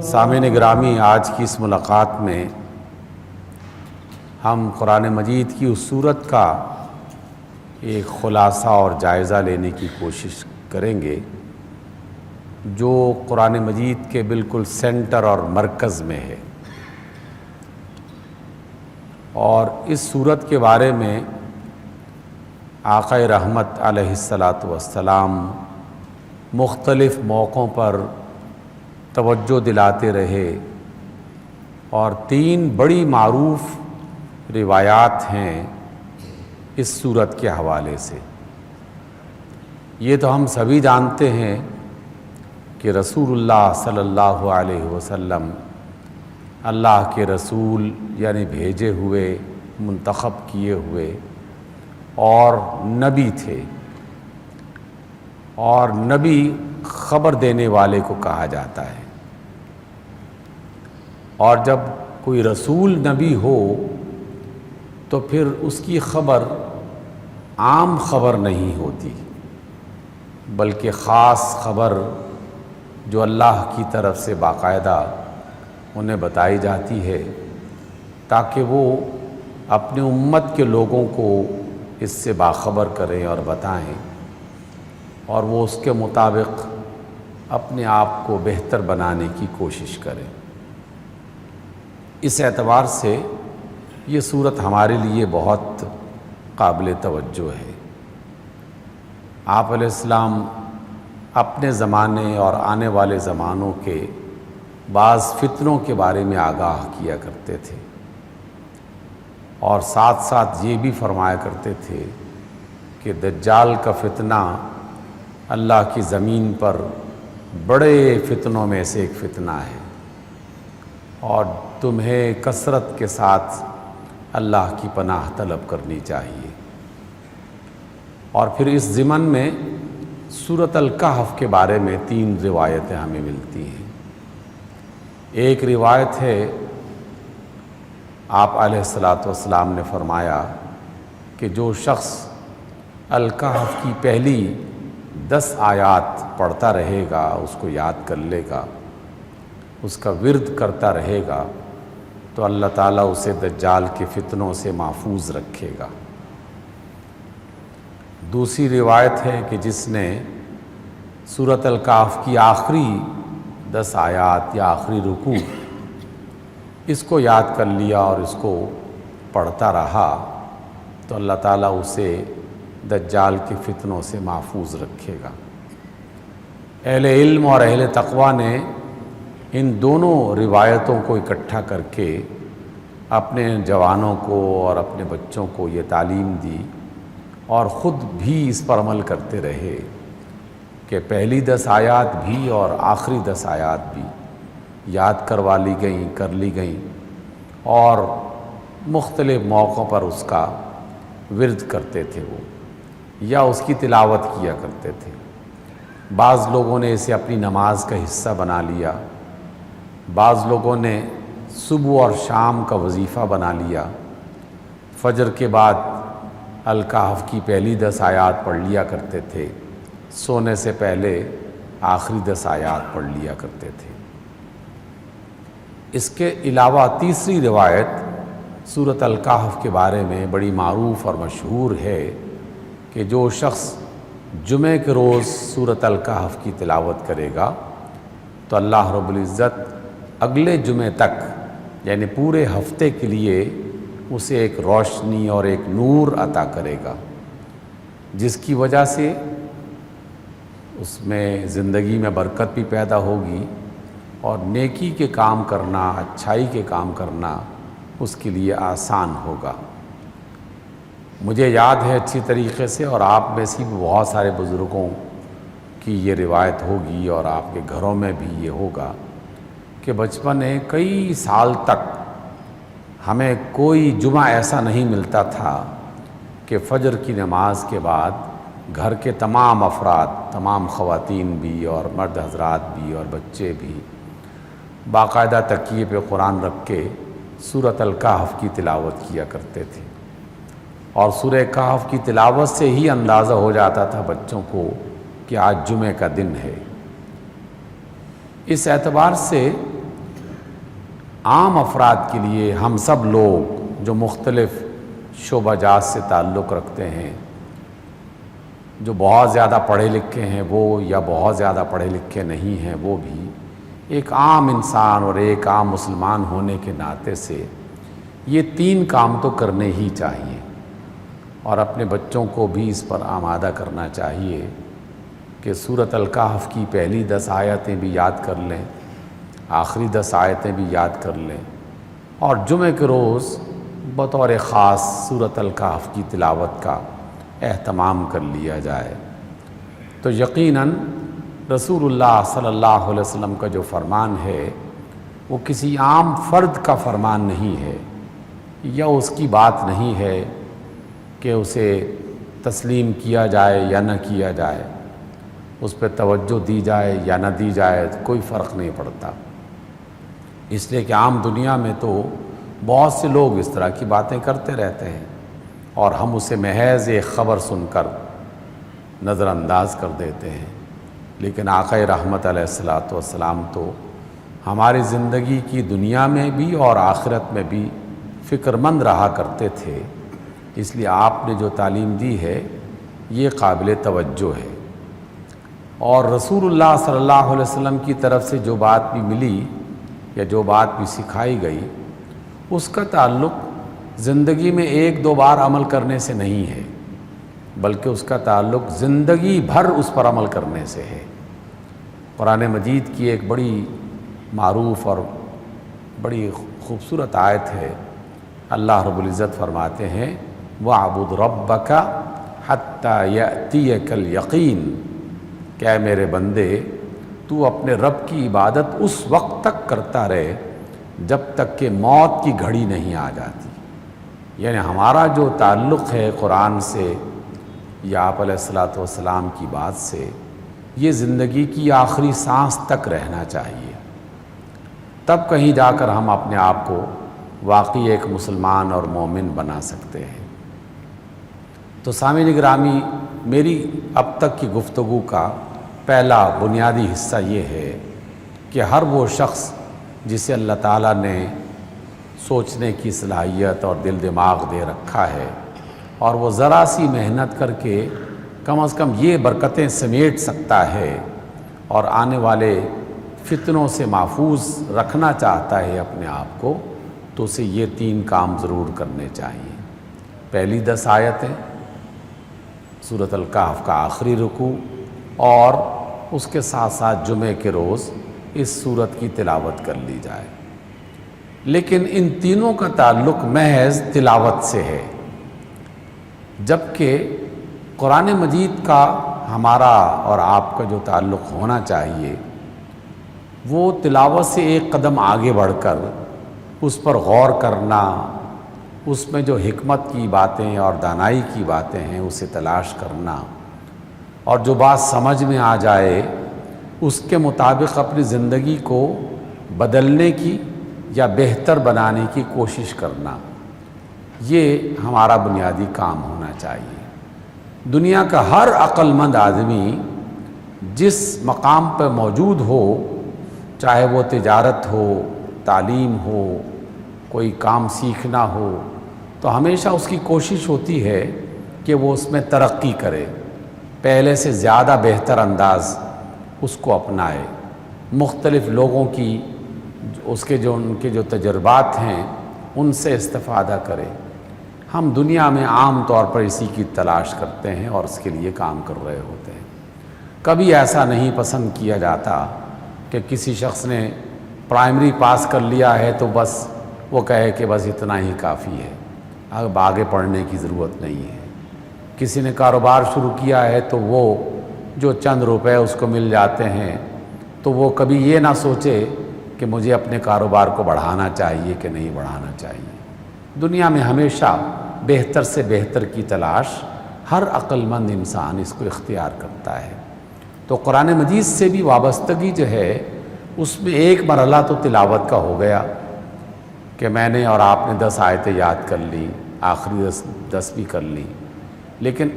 سامعین گرامی، آج کی اس ملاقات میں ہم قرآن مجید کی اس سورت کا ایک خلاصہ اور جائزہ لینے کی کوشش کریں گے جو قرآن مجید کے بالکل سینٹر اور مرکز میں ہے۔ اور اس سورت کے بارے میں آقا رحمت علیہ الصلاۃ والسلام مختلف موقعوں پر توجہ دلاتے رہے، اور 3 بڑی معروف روایات ہیں اس سورت کے حوالے سے۔ یہ تو ہم سبھی جانتے ہیں کہ رسول اللہ صلی اللہ علیہ وسلم اللہ کے رسول، یعنی بھیجے ہوئے، منتخب کیے ہوئے اور نبی تھے، اور نبی خبر دینے والے کو کہا جاتا ہے۔ اور جب کوئی رسول نبی ہو تو پھر اس کی خبر عام خبر نہیں ہوتی، بلکہ خاص خبر جو اللہ کی طرف سے باقاعدہ انہیں بتائی جاتی ہے، تاکہ وہ اپنے امت کے لوگوں کو اس سے باخبر کریں اور بتائیں، اور وہ اس کے مطابق اپنے آپ کو بہتر بنانے کی کوشش کریں۔ اس اعتبار سے یہ سورت ہمارے لیے بہت قابل توجہ ہے۔ آپ علیہ السلام اپنے زمانے اور آنے والے زمانوں کے بعض فتنوں کے بارے میں آگاہ کیا کرتے تھے، اور ساتھ ساتھ یہ بھی فرمایا کرتے تھے کہ دجال کا فتنہ اللہ کی زمین پر بڑے فتنوں میں سے ایک فتنہ ہے، اور تمہیں کثرت کے ساتھ اللہ کی پناہ طلب کرنی چاہیے۔ اور پھر اس ضمن میں سورۃ الکہف کے بارے میں 3 روایتیں ہمیں ملتی ہیں۔ ایک روایت ہے، آپ علیہ الصلاۃ والسلام نے فرمایا کہ جو شخص الکہف کی پہلی 10 آیات پڑھتا رہے گا، اس کو یاد کر لے گا، اس کا ورد کرتا رہے گا، تو اللہ تعالیٰ اسے دجال کے فتنوں سے محفوظ رکھے گا۔ دوسری روایت ہے کہ جس نے سورۃ الکہف کی آخری 10 آیات یا آخری رکوع اس کو یاد کر لیا اور اس کو پڑھتا رہا، تو اللہ تعالیٰ اسے دجال کے فتنوں سے محفوظ رکھے گا۔ اہل علم اور اہل تقویٰ نے ان دونوں روایتوں کو اکٹھا کر کے اپنے جوانوں کو اور اپنے بچوں کو یہ تعلیم دی، اور خود بھی اس پر عمل کرتے رہے کہ پہلی 10 آیات بھی اور آخری 10 آیات بھی یاد کروا لی گئیں، کر لی گئیں، اور مختلف موقعوں پر اس کا ورد کرتے تھے وہ، یا اس کی تلاوت کیا کرتے تھے۔ بعض لوگوں نے اسے اپنی نماز کا حصہ بنا لیا، بعض لوگوں نے صبح اور شام کا وظیفہ بنا لیا۔ فجر کے بعد الکہف کی پہلی 10 آیات پڑھ لیا کرتے تھے، سونے سے پہلے آخری 10 آیات پڑھ لیا کرتے تھے۔ اس کے علاوہ تیسری روایت سورۃ الکہف کے بارے میں بڑی معروف اور مشہور ہے کہ جو شخص جمعہ کے روز سورۃ الکہف کی تلاوت کرے گا تو اللہ رب العزت اگلے جمعے تک، یعنی پورے ہفتے کے لیے اسے ایک روشنی اور ایک نور عطا کرے گا، جس کی وجہ سے اس میں زندگی میں برکت بھی پیدا ہوگی، اور نیکی کے کام کرنا، اچھائی کے کام کرنا اس کے لیے آسان ہوگا۔ مجھے یاد ہے اچھی طریقے سے، اور آپ میں سے بھی بہت سارے بزرگوں کی یہ روایت ہوگی اور آپ کے گھروں میں بھی یہ ہوگا کہ بچپن میں کئی سال تک ہمیں کوئی جمعہ ایسا نہیں ملتا تھا کہ فجر کی نماز کے بعد گھر کے تمام افراد، تمام خواتین بھی اور مرد حضرات بھی اور بچے بھی باقاعدہ تکیے پہ قرآن رکھ کے سورۃ الکہف کی تلاوت کیا کرتے تھے، اور سورہ کہف کی تلاوت سے ہی اندازہ ہو جاتا تھا بچوں کو کہ آج جمعے کا دن ہے۔ اس اعتبار سے عام افراد کے لیے، ہم سب لوگ جو مختلف شعبہ جات سے تعلق رکھتے ہیں، جو بہت زیادہ پڑھے لکھے ہیں وہ، یا بہت زیادہ پڑھے لکھے نہیں ہیں وہ بھی، ایک عام انسان اور ایک عام مسلمان ہونے کے ناطے سے یہ 3 کام تو کرنے ہی چاہیے، اور اپنے بچوں کو بھی اس پر آمادہ کرنا چاہیے کہ سورۃ الکہف کی پہلی 10 آیتیں بھی یاد کر لیں، آخری 10 آیتیں بھی یاد کر لیں، اور جمعہ کے روز بطور خاص سورۃ الکہف کی تلاوت کا اہتمام کر لیا جائے، تو یقیناً رسول اللہ صلی اللہ علیہ وسلم کا جو فرمان ہے وہ کسی عام فرد کا فرمان نہیں ہے، یا اس کی بات نہیں ہے کہ اسے تسلیم کیا جائے یا نہ کیا جائے، اس پہ توجہ دی جائے یا نہ دی جائے کوئی فرق نہیں پڑتا، اس لیے کہ عام دنیا میں تو بہت سے لوگ اس طرح کی باتیں کرتے رہتے ہیں، اور ہم اسے محض ایک خبر سن کر نظر انداز کر دیتے ہیں، لیکن آقا رحمت علیہ الصلوۃ والسلام تو ہماری زندگی کی دنیا میں بھی اور آخرت میں بھی فکر مند رہا کرتے تھے، اس لیے آپ نے جو تعلیم دی ہے یہ قابل توجہ ہے، اور رسول اللہ صلی اللہ علیہ وسلم کی طرف سے جو بات بھی ملی یا جو بات بھی سکھائی گئی، اس کا تعلق زندگی میں 1-2 بار عمل کرنے سے نہیں ہے، بلکہ اس کا تعلق زندگی بھر اس پر عمل کرنے سے ہے۔ قرآن مجید کی ایک بڑی معروف اور بڑی خوبصورت آیت ہے، اللہ رب العزت فرماتے ہیں وَاعْبُدْ رَبَّكَ حَتَّى يَأْتِيَكَ الْيَقِينُ، کہ اے میرے بندے تو اپنے رب کی عبادت اس وقت تک کرتا رہے جب تک کہ موت کی گھڑی نہیں آ جاتی، یعنی ہمارا جو تعلق ہے قرآن سے یا آپ علیہ الصلوۃ والسلام کی بات سے، یہ زندگی کی آخری سانس تک رہنا چاہیے، تب کہیں جا کر ہم اپنے آپ کو واقعی ایک مسلمان اور مومن بنا سکتے ہیں۔ تو سامعین گرامی، میری اب تک کی گفتگو کا پہلا بنیادی حصہ یہ ہے کہ ہر وہ شخص جسے اللہ تعالیٰ نے سوچنے کی صلاحیت اور دل دماغ دے رکھا ہے، اور وہ ذرا سی محنت کر کے کم از کم یہ برکتیں سمیٹ سکتا ہے اور آنے والے فتنوں سے محفوظ رکھنا چاہتا ہے اپنے آپ کو، تو اسے یہ 3 کام ضرور کرنے چاہیے۔ پہلی 10 آیتیں، سورۃ الکہف کا آخری رکوع، اور اس کے ساتھ ساتھ جمعے کے روز اس سورت کی تلاوت کر لی جائے، لیکن ان تینوں کا تعلق محض تلاوت سے ہے، جبکہ قرآن مجید کا ہمارا اور آپ کا جو تعلق ہونا چاہیے وہ تلاوت سے ایک قدم آگے بڑھ کر اس پر غور کرنا، اس میں جو حکمت کی باتیں اور دانائی کی باتیں ہیں اسے تلاش کرنا، اور جو بات سمجھ میں آ جائے اس کے مطابق اپنی زندگی کو بدلنے کی یا بہتر بنانے کی کوشش کرنا، یہ ہمارا بنیادی کام ہونا چاہیے۔ دنیا کا ہر عقل مند آدمی جس مقام پر موجود ہو، چاہے وہ تجارت ہو، تعلیم ہو، کوئی کام سیکھنا ہو، تو ہمیشہ اس کی کوشش ہوتی ہے کہ وہ اس میں ترقی کرے، پہلے سے زیادہ بہتر انداز اس کو اپنائے، مختلف لوگوں کی ان کے جو تجربات ہیں ان سے استفادہ کرے۔ ہم دنیا میں عام طور پر اسی کی تلاش کرتے ہیں اور اس کے لیے کام کر رہے ہوتے ہیں۔ کبھی ایسا نہیں پسند کیا جاتا کہ کسی شخص نے پرائمری پاس کر لیا ہے تو بس وہ کہے کہ بس اتنا ہی کافی ہے، اب آگے پڑھنے کی ضرورت نہیں ہے۔ کسی نے کاروبار شروع کیا ہے تو وہ جو چند روپے اس کو مل جاتے ہیں تو وہ کبھی یہ نہ سوچے کہ مجھے اپنے کاروبار کو بڑھانا چاہیے کہ نہیں بڑھانا چاہیے۔ دنیا میں ہمیشہ بہتر سے بہتر کی تلاش ہر عقل مند انسان اس کو اختیار کرتا ہے۔ تو قرآن مجید سے بھی وابستگی جو ہے اس میں ایک مرحلہ تو تلاوت کا ہو گیا کہ میں نے اور آپ نے 10 آیتیں یاد کر لی، آخری 10 بھی کر لی، لیکن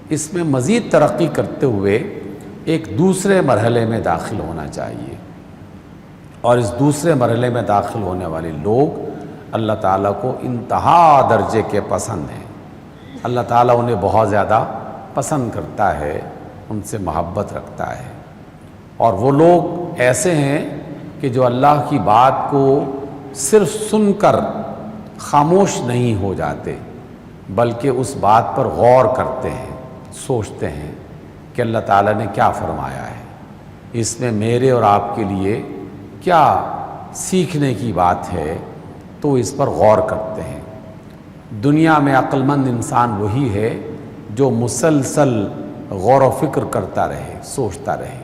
اس میں مزید ترقی کرتے ہوئے ایک دوسرے مرحلے میں داخل ہونا چاہیے، اور اس دوسرے مرحلے میں داخل ہونے والے لوگ اللہ تعالیٰ کو انتہا درجے کے پسند ہیں۔ اللہ تعالیٰ انہیں بہت زیادہ پسند کرتا ہے، ان سے محبت رکھتا ہے۔ اور وہ لوگ ایسے ہیں کہ جو اللہ کی بات کو صرف سن کر خاموش نہیں ہو جاتے، بلکہ اس بات پر غور کرتے ہیں، سوچتے ہیں کہ اللہ تعالیٰ نے کیا فرمایا ہے، اس میں میرے اور آپ کے لیے کیا سیکھنے کی بات ہے، تو اس پر غور کرتے ہیں۔ دنیا میں عقل مند انسان وہی ہے جو مسلسل غور و فکر کرتا رہے، سوچتا رہے۔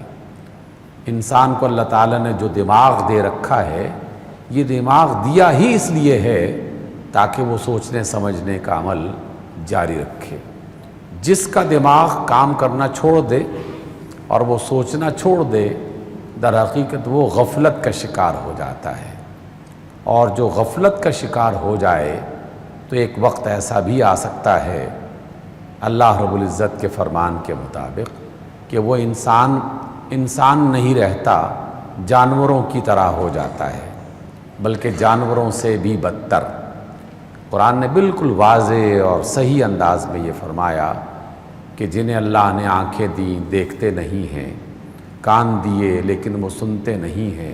انسان کو اللہ تعالیٰ نے جو دماغ دے رکھا ہے، یہ دماغ دیا ہی اس لیے ہے تاکہ وہ سوچنے سمجھنے کا عمل جاری رکھے۔ جس کا دماغ کام کرنا چھوڑ دے اور وہ سوچنا چھوڑ دے، در حقیقت وہ غفلت کا شکار ہو جاتا ہے۔ اور جو غفلت کا شکار ہو جائے تو ایک وقت ایسا بھی آ سکتا ہے اللہ رب العزت کے فرمان کے مطابق کہ وہ انسان نہیں رہتا، جانوروں کی طرح ہو جاتا ہے، بلکہ جانوروں سے بھی بدتر۔ قرآن نے بالکل واضح اور صحیح انداز میں یہ فرمایا کہ جنہیں اللہ نے آنکھیں دیں دیکھتے نہیں ہیں، کان دیے لیکن وہ سنتے نہیں ہیں،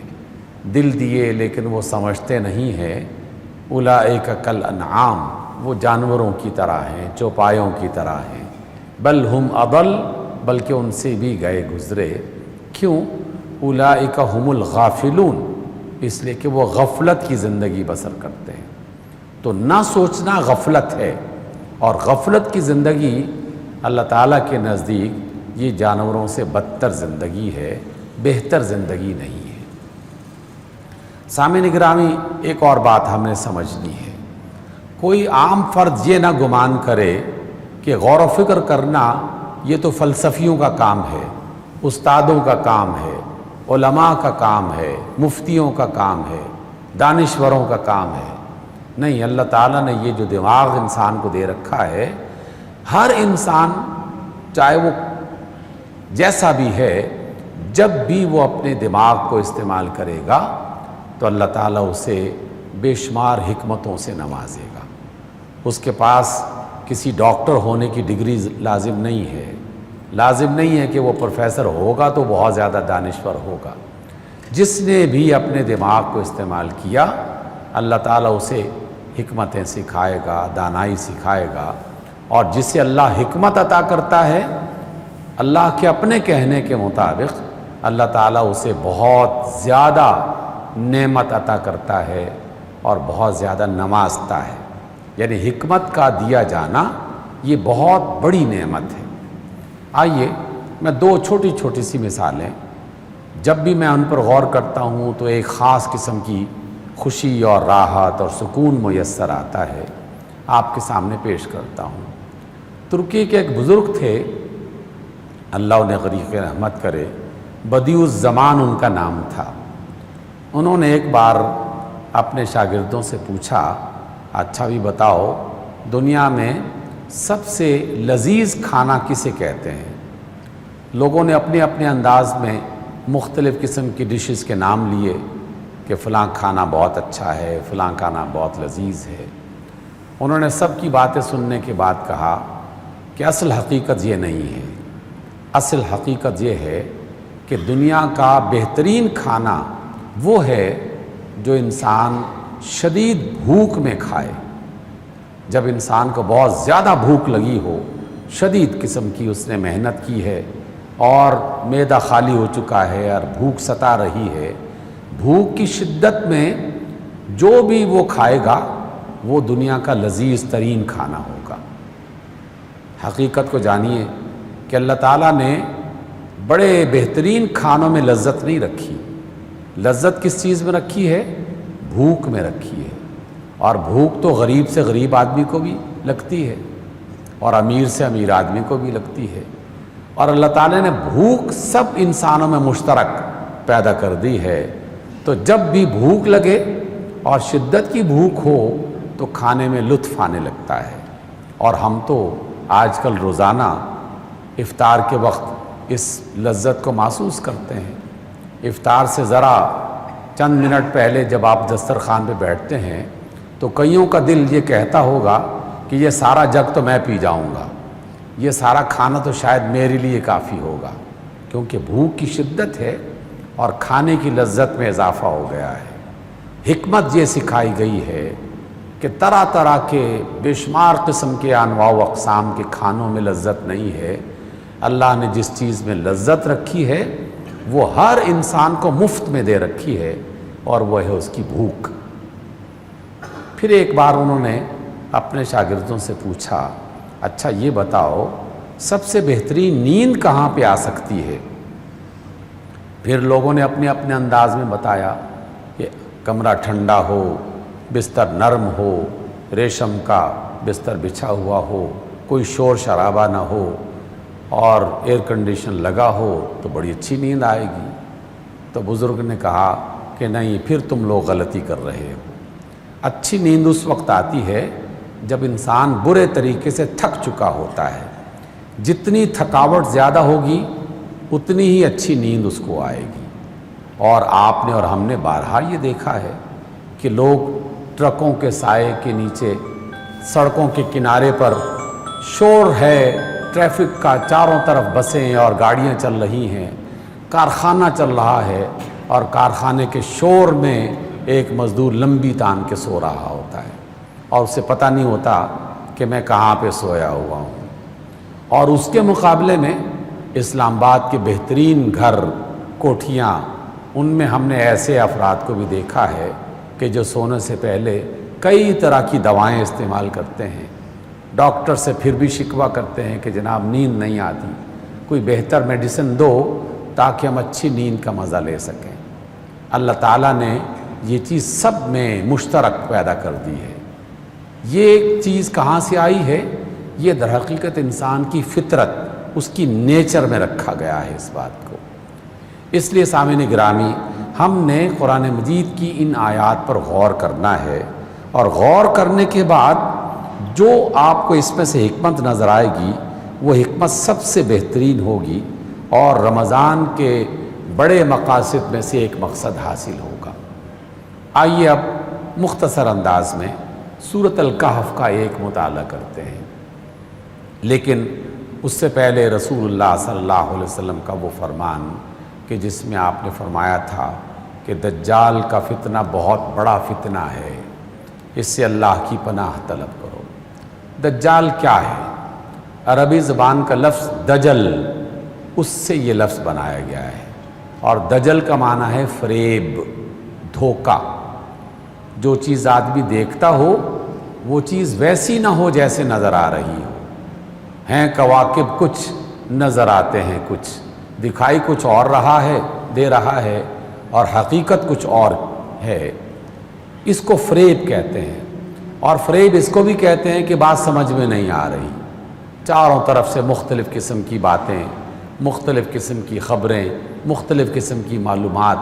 دل دیے لیکن وہ سمجھتے نہیں ہیں، اولئک کالانعام، وہ جانوروں کی طرح ہیں، چوپایوں کی طرح ہیں، بل ہم اضل، بلکہ ان سے بھی گئے گزرے۔ کیوں؟ اولئک ہم الغافلون، اس لیے کہ وہ غفلت کی زندگی بسر کرتے ہیں۔ تو نہ سوچنا غفلت ہے، اور غفلت کی زندگی اللہ تعالیٰ کے نزدیک یہ جانوروں سے بدتر زندگی ہے، بہتر زندگی نہیں ہے۔ سامعین گرامی، ایک اور بات ہم نے سمجھنی ہے۔ کوئی عام فرد یہ نہ گمان کرے کہ غور و فکر کرنا یہ تو فلسفیوں کا کام ہے، استادوں کا کام ہے، علماء کا کام ہے، مفتیوں کا کام ہے، دانشوروں کا کام ہے۔ نہیں، اللہ تعالیٰ نے یہ جو دماغ انسان کو دے رکھا ہے، ہر انسان چاہے وہ جیسا بھی ہے، جب بھی وہ اپنے دماغ کو استعمال کرے گا تو اللہ تعالیٰ اسے بے شمار حکمتوں سے نوازے گا۔ اس کے پاس کسی ڈاکٹر ہونے کی ڈگری لازم نہیں ہے، لازم نہیں ہے کہ وہ پروفیسر ہوگا تو بہت زیادہ دانشور ہوگا۔ جس نے بھی اپنے دماغ کو استعمال کیا، اللہ تعالیٰ اسے حکمتیں سکھائے گا، دانائی سکھائے گا۔ اور جسے اللہ حکمت عطا کرتا ہے، اللہ کے اپنے کہنے کے مطابق اللہ تعالیٰ اسے بہت زیادہ نعمت عطا کرتا ہے اور بہت زیادہ نوازتا ہے۔ یعنی حکمت کا دیا جانا یہ بہت بڑی نعمت ہے۔ آئیے میں دو چھوٹی چھوٹی سی مثالیں، جب بھی میں ان پر غور کرتا ہوں تو ایک خاص قسم کی خوشی اور راحت اور سکون میسر آتا ہے، آپ کے سامنے پیش کرتا ہوں۔ ترکی کے ایک بزرگ تھے، اللہ انہیں غریق رحمت کرے، بدیع الزمان ان کا نام تھا۔ انہوں نے ایک بار اپنے شاگردوں سے پوچھا، اچھا بھی بتاؤ دنیا میں سب سے لذیذ کھانا کسے کہتے ہیں؟ لوگوں نے اپنے اپنے انداز میں مختلف قسم کی ڈشز کے نام لیے کہ فلاں کھانا بہت اچھا ہے، فلاں کھانا بہت لذیذ ہے۔ انہوں نے سب کی باتیں سننے کے بعد کہا کہ اصل حقیقت یہ نہیں ہے، اصل حقیقت یہ ہے کہ دنیا کا بہترین کھانا وہ ہے جو انسان شدید بھوک میں کھائے۔ جب انسان کو بہت زیادہ بھوک لگی ہو، شدید قسم کی اس نے محنت کی ہے اور معدہ خالی ہو چکا ہے اور بھوک ستا رہی ہے، بھوک کی شدت میں جو بھی وہ کھائے گا وہ دنیا کا لذیذ ترین کھانا ہوگا۔ حقیقت کو جانیے کہ اللہ تعالیٰ نے بڑے بہترین کھانوں میں لذت نہیں رکھی۔ لذت کس چیز میں رکھی ہے؟ بھوک میں رکھی ہے۔ اور بھوک تو غریب سے غریب آدمی کو بھی لگتی ہے اور امیر سے امیر آدمی کو بھی لگتی ہے، اور اللہ تعالیٰ نے بھوک سب انسانوں میں مشترک پیدا کر دی ہے۔ تو جب بھی بھوک لگے اور شدت کی بھوک ہو تو کھانے میں لطف آنے لگتا ہے۔ اور ہم تو آج کل روزانہ افطار کے وقت اس لذت کو محسوس کرتے ہیں۔ افطار سے ذرا چند منٹ پہلے جب آپ دسترخوان پہ بیٹھتے ہیں تو کئیوں کا دل یہ کہتا ہوگا کہ یہ سارا جگ تو میں پی جاؤں گا، یہ سارا کھانا تو شاید میرے لیے کافی ہوگا، کیونکہ بھوک کی شدت ہے اور کھانے کی لذت میں اضافہ ہو گیا ہے۔ حکمت یہ سکھائی گئی ہے کہ طرح طرح کے بے شمار قسم کے انواع و اقسام کے کھانوں میں لذت نہیں ہے۔ اللہ نے جس چیز میں لذت رکھی ہے وہ ہر انسان کو مفت میں دے رکھی ہے، اور وہ ہے اس کی بھوک۔ پھر ایک بار انہوں نے اپنے شاگردوں سے پوچھا، اچھا یہ بتاؤ سب سے بہترین نیند کہاں پہ آ سکتی ہے؟ پھر لوگوں نے اپنے اپنے انداز میں بتایا کہ کمرہ ٹھنڈا ہو، بستر نرم ہو، ریشم کا بستر بچھا ہوا ہو، کوئی شور شرابہ نہ ہو اور ایئر کنڈیشن لگا ہو تو بڑی اچھی نیند آئے گی۔ تو بزرگ نے کہا کہ نہیں، پھر تم لوگ غلطی کر رہے ہو۔ اچھی نیند اس وقت آتی ہے جب انسان برے طریقے سے تھک چکا ہوتا ہے۔ جتنی تھکاوٹ زیادہ ہوگی اتنی ہی اچھی نیند اس کو آئے گی۔ اور آپ نے اور ہم نے بارہا یہ دیکھا ہے کہ لوگ ٹرکوں کے سائے کے نیچے، سڑکوں کے کنارے پر شور ہے، ٹریفک کا چاروں طرف بسیں اور گاڑیاں چل رہی ہیں، کارخانہ چل رہا ہے، اور کارخانے کے شور میں ایک مزدور لمبی تان کے سو رہا ہوتا ہے اور اسے پتہ نہیں ہوتا کہ میں کہاں پہ سویا ہوا ہوں۔ اور اس کے مقابلے میں اسلام آباد کے بہترین گھر، کوٹھیاں، ان میں ہم نے ایسے افراد کو بھی دیکھا ہے کہ جو سونے سے پہلے کئی طرح کی دوائیں استعمال کرتے ہیں، ڈاکٹر سے پھر بھی شکوہ کرتے ہیں کہ جناب نیند نہیں آتی، کوئی بہتر میڈیسن دو تاکہ ہم اچھی نیند کا مزہ لے سکیں۔ اللہ تعالیٰ نے یہ چیز سب میں مشترک پیدا کر دی ہے۔ یہ چیز کہاں سے آئی ہے؟ یہ در حقیقت انسان کی فطرت، اس کی نیچر میں رکھا گیا ہے اس بات کو۔ اس لیے سامعین گرامی، ہم نے قرآن مجید کی ان آیات پر غور کرنا ہے، اور غور کرنے کے بعد جو آپ کو اس میں سے حکمت نظر آئے گی وہ حکمت سب سے بہترین ہوگی، اور رمضان کے بڑے مقاصد میں سے ایک مقصد حاصل ہوگا۔ آئیے اب مختصر انداز میں سورۃ الکہف کا ایک مطالعہ کرتے ہیں، لیکن اس سے پہلے رسول اللہ صلی اللہ علیہ وسلم کا وہ فرمان کہ جس میں آپ نے فرمایا تھا کہ دجال کا فتنہ بہت بڑا فتنہ ہے، اس سے اللہ کی پناہ طلب کرو۔ دجال کیا ہے؟ عربی زبان کا لفظ دجل، اس سے یہ لفظ بنایا گیا ہے، اور دجل کا معنی ہے فریب، دھوکہ۔ جو چیز آدمی دیکھتا ہو وہ چیز ویسی نہ ہو جیسے نظر آ رہی ہو۔ ہیں کواکب کچھ، نظر آتے ہیں کچھ، دکھائی کچھ اور دے رہا ہے اور حقیقت کچھ اور ہے۔ اس کو فریب کہتے ہیں، اور فریب اس کو بھی کہتے ہیں کہ بات سمجھ میں نہیں آ رہی، چاروں طرف سے مختلف قسم کی باتیں، مختلف قسم کی خبریں، مختلف قسم کی معلومات،